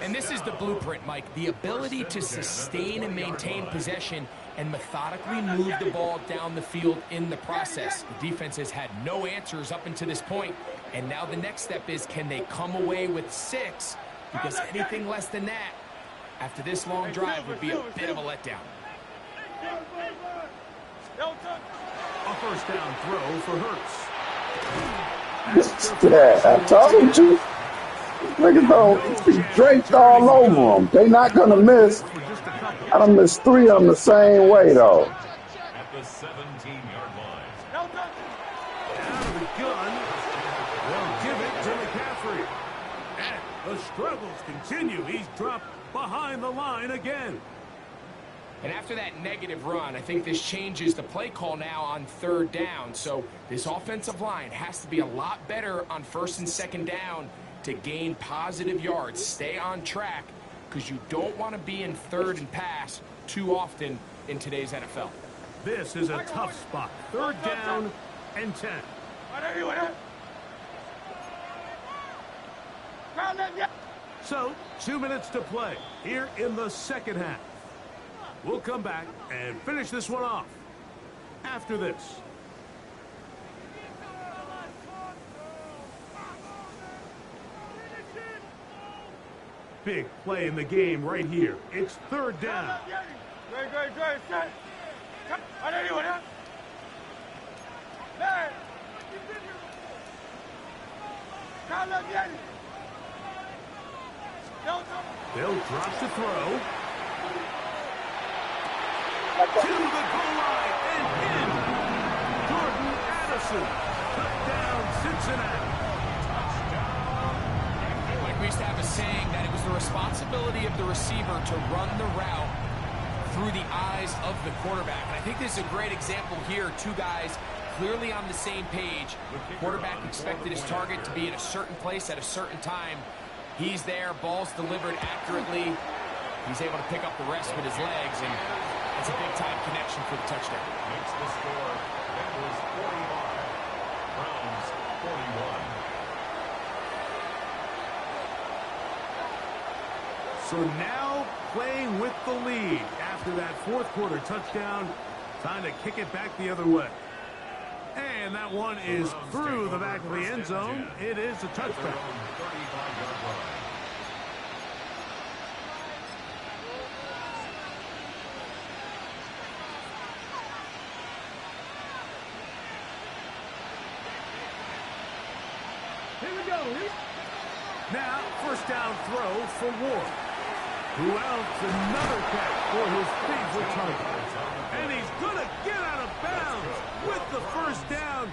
And this is the blueprint, Mike. The ability to sustain and maintain possession and methodically move the ball down the field in the process. The defense has had no answers up until this point, and now the next step is, can they come away with 6? Because anything less than that, after this long drive, would be a bit of a letdown. A first down throw for Hurts. I told you. Niggas don't be draped all over them. They not gonna miss. I done missed 3 of them the same way though. At the 17-yard line. Out of the gun. They'll give it to McCaffrey. And the struggles continue. He's dropped behind the line again. And after that negative run, I think this changes the play call now on 3rd down. So this offensive line has to be a lot better on 1st and 2nd down to gain positive yards. Stay on track, because you don't want to be in 3rd and pass too often in today's NFL. This is a tough spot. 3rd down and 10. So, 2 minutes to play here in the second half. We'll come back and finish this one off after this. Big play in the game right here. It's 3rd down. They'll drop to throw. To the goal line and in. Jordan Addison. Touchdown, Cincinnati. saying that it was the responsibility of the receiver to run the route through the eyes of the quarterback. And I think this is a great example here. Two guys clearly on the same page. Quarterback expected his target to be in a certain place at a certain time. He's there, ball's delivered accurately. He's able to pick up the rest with his legs, and it's a big-time connection for the touchdown. Makes the score. That was 45. Browns 41. So now playing with the lead after that fourth quarter touchdown. Time to kick it back the other way. And that one is through the back of the end zone. It is a touchback. Here we go. Now, first down throw for Ward. Who else? Another catch for his favorite target. And he's going to get out of bounds with the first down.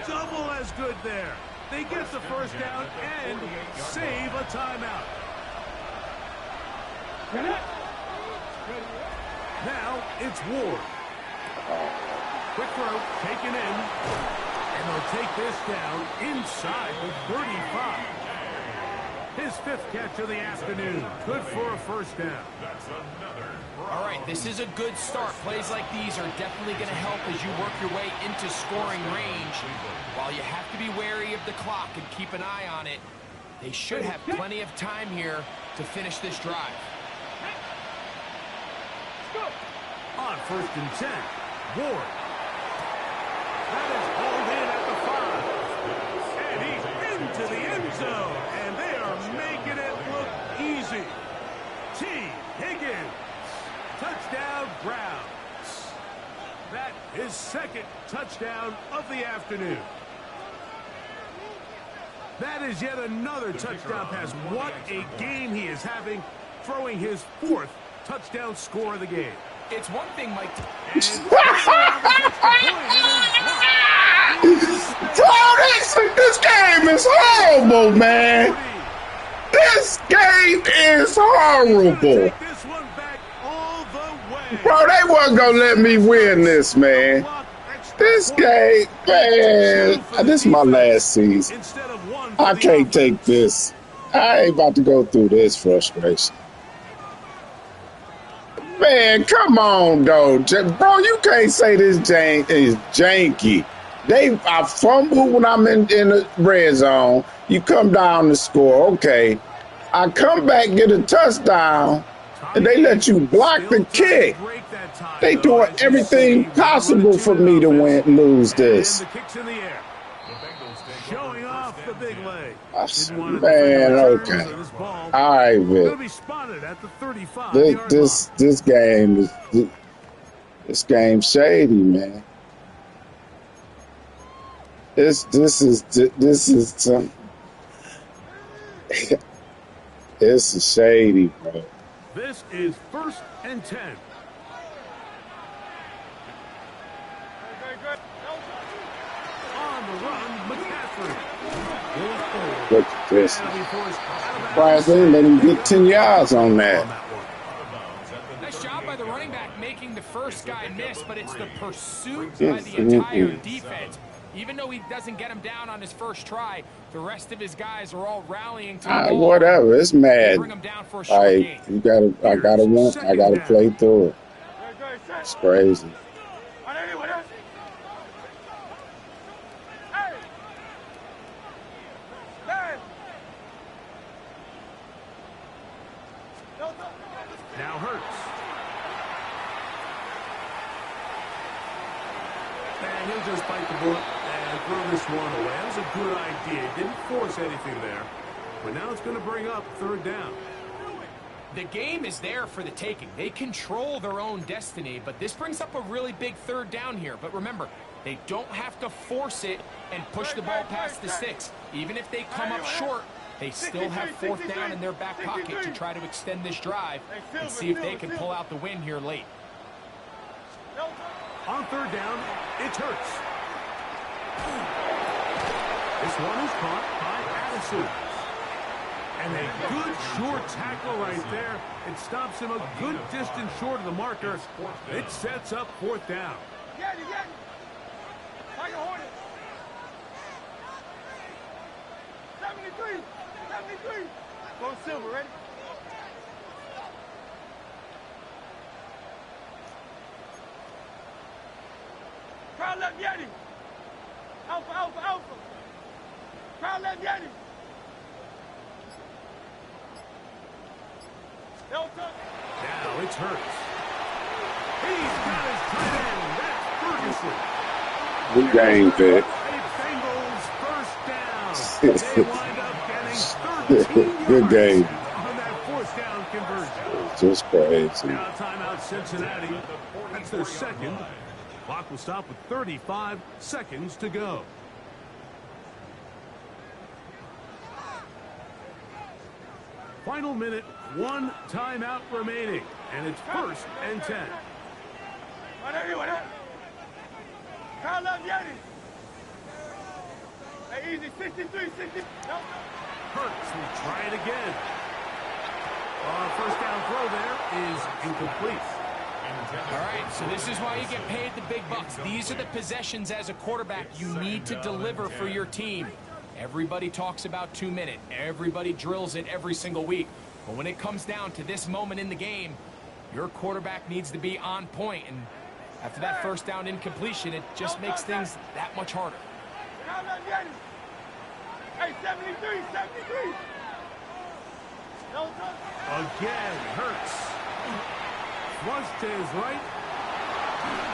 Double as good there. They get the first down and save a timeout. Now it's Ward. Quick throw taken in. And they'll take this down inside the 35. His fifth catch of the afternoon. Good for a first down. That's another. All right, this is a good start. Plays like these are definitely going to help as you work your way into scoring range. While you have to be wary of the clock and keep an eye on it, they should have plenty of time here to finish this drive. On first and 10, Ward. That is hauled in at the 5. And he's into the end zone. And they are making it look easy. T. Higgins. Touchdown, Browns. That is second touchdown of the afternoon. That is yet another touchdown pass. What a game he is having, throwing his fourth touchdown score of the game. It's one thing, Mike. Bro, this game is horrible, man. This game is horrible. Bro, they wasn't going to let me win this, man. This game, man, this is my last season. I can't take this. I ain't about to go through this frustration. Man, come on, though. Bro, you can't say this is janky. I fumble when I'm in the red zone. You come down to score. Okay. I come back, get a touchdown, and they let you block the kick. They doing everything possible for me to lose this. Showing off the big leg. Man, okay. All right, Vic. This game game shady, man. This is some. This is shady, bro. This is first and 10. On the run, McCaffrey. Look at this. Brian, they let him get 10 yards on that. Nice job by the running back making the first guy miss, but it's the pursuit by the entire defense. Even though he doesn't get him down on his first try, the rest of his guys are all rallying to the ball. Whatever, it's mad. Bring him down for a short game. I gotta play through it. It's crazy. Now Hurts. And he'll just bite the bullet and throw this one away. That was a good idea. Didn't force anything there. But now it's going to bring up third down. The game is there for the taking. They control their own destiny, but this brings up a really big third down here. But remember, they don't have to force it and push the ball past the sticks. Even if they come up short, they still have fourth down in their back pocket to try to extend this drive and see if they can pull out the win here late. On third down, it's Hurts. This one is caught by Addison. And a good short tackle right there. It stops him a good distance short of the marker. It sets up 4th down. Get it. Tiger Hornet. 73. Go silver, ready? Crowd left Yeti. Alpha. Crowd left Yeti. Now it's Hurts. He's got his tight end. That's Ferguson. Good game, Vic. Bengals first down. They wind up getting 13 Good game. on that 4th down conversion. Just crazy. Now timeout Cincinnati. That's their second. Clock will stop with 35 seconds to go. Final minute, 1 timeout remaining, and it's 1st and 10. Crowd left Yeti. Hey, easy, 63, 60. No. Hurts will try it again. First down throw there is incomplete. All right, so this is why you get paid the big bucks. These are the possessions as a quarterback you need to deliver for your team. Everybody talks about 2 minute. Everybody drills it every single week. But when it comes down to this moment in the game, your quarterback needs to be on point. And after that first down incompletion, it just makes things that much harder. Hey, 73. Again, Hurts. Flush to his right.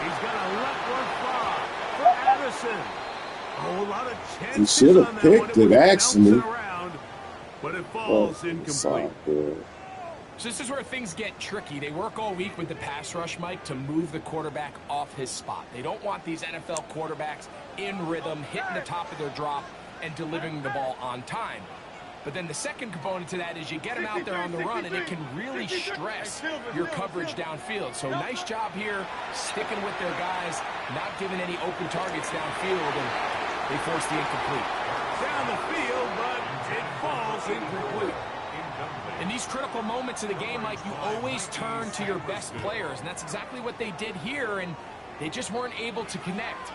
He's got to let one fly for Addison. A whole lot of chances. He should have picked it, actually. Around, but it falls incomplete. So this is where things get tricky. They work all week with the pass rush, Mike, to move the quarterback off his spot. They don't want these NFL quarterbacks in rhythm, hitting the top of their drop, and delivering the ball on time. But then the second component to that is you get them out there on the run, and it can really stress your coverage downfield. So nice job here, sticking with their guys, not giving any open targets downfield, and they force the incomplete. Down the field, but it falls incomplete. In these critical moments of the game, Mike, you always turn to your best players, and that's exactly what they did here, and they just weren't able to connect.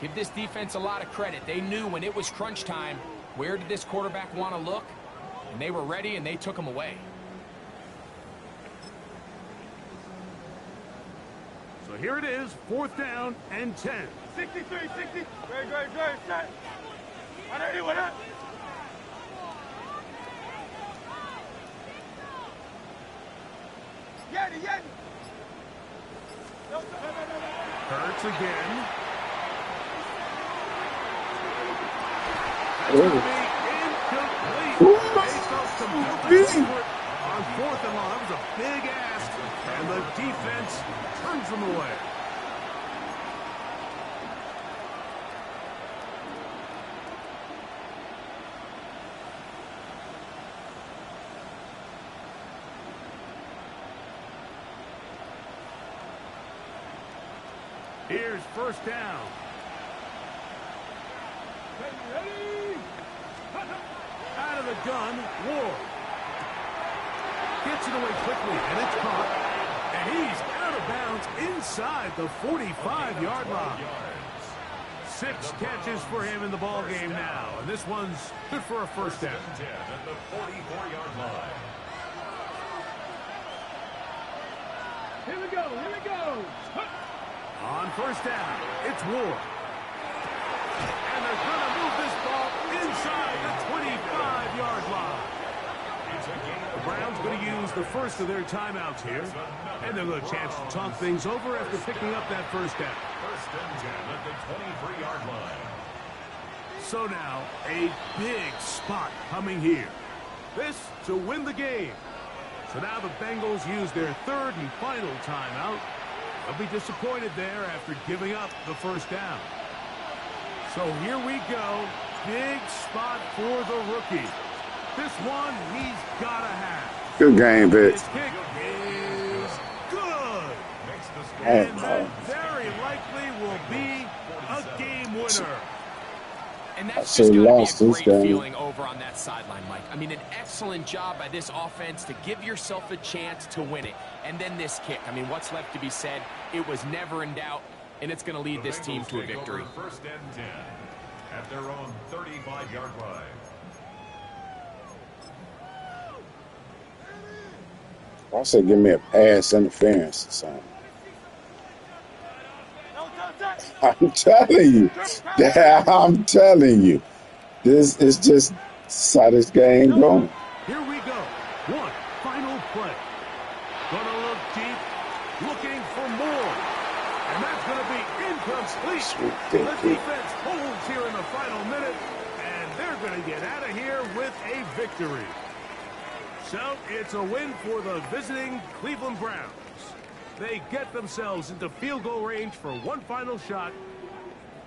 Give this defense a lot of credit. They knew when it was crunch time, where did this quarterback want to look? And they were ready, and they took him away. So here it is, 4th down and 10. 63, 60. Great, set. 180, what up? Yeti. Hurts again. Oh. Incomplete. On 4th and long, that was a big ask, and the defense turns them away. Here's 1st down. Ready. Out of the gun, Ward. Gets it away quickly, and it's caught. And he's out of bounds inside the 45-yard line. 6 catches for him in the ball game now. And this one's good for a 1st down. At the 44-yard line. Here we go. On 1st down, it's Ward. And they're going to move this ball inside the 25-yard line. The Browns going to use the first of their timeouts here. And they'll have a chance to talk things over after picking up that 1st down. 1st and 10 at the 23-yard line. So now, a big spot coming here. This to win the game. So now the Bengals use their 3rd and final timeout. They'll be disappointed there after giving up the 1st down. So here we go. Big spot for the rookie. This one he's got to have. Good game, Vic. His kick is good. And that very likely will be a game winner. And I that's should just have got to be lost a this great game. feeling over on that sideline, Mike. I mean, an excellent job by this offense to give yourself a chance to win it. And then this kick. I mean, what's left to be said? It was never in doubt, and it's going to lead this team to a victory. First and 10 at their own 35-yard line. I said, give me a pass interference or something. I'm telling you. I'm telling you. This is just how this game going. Here we go. One final play. Gonna look deep, looking for more. And that's going to be incomplete. So the defense holds here in the final minute, and they're going to get out of here with a victory. So it's a win for the visiting Cleveland Browns. They get themselves into field goal range for one final shot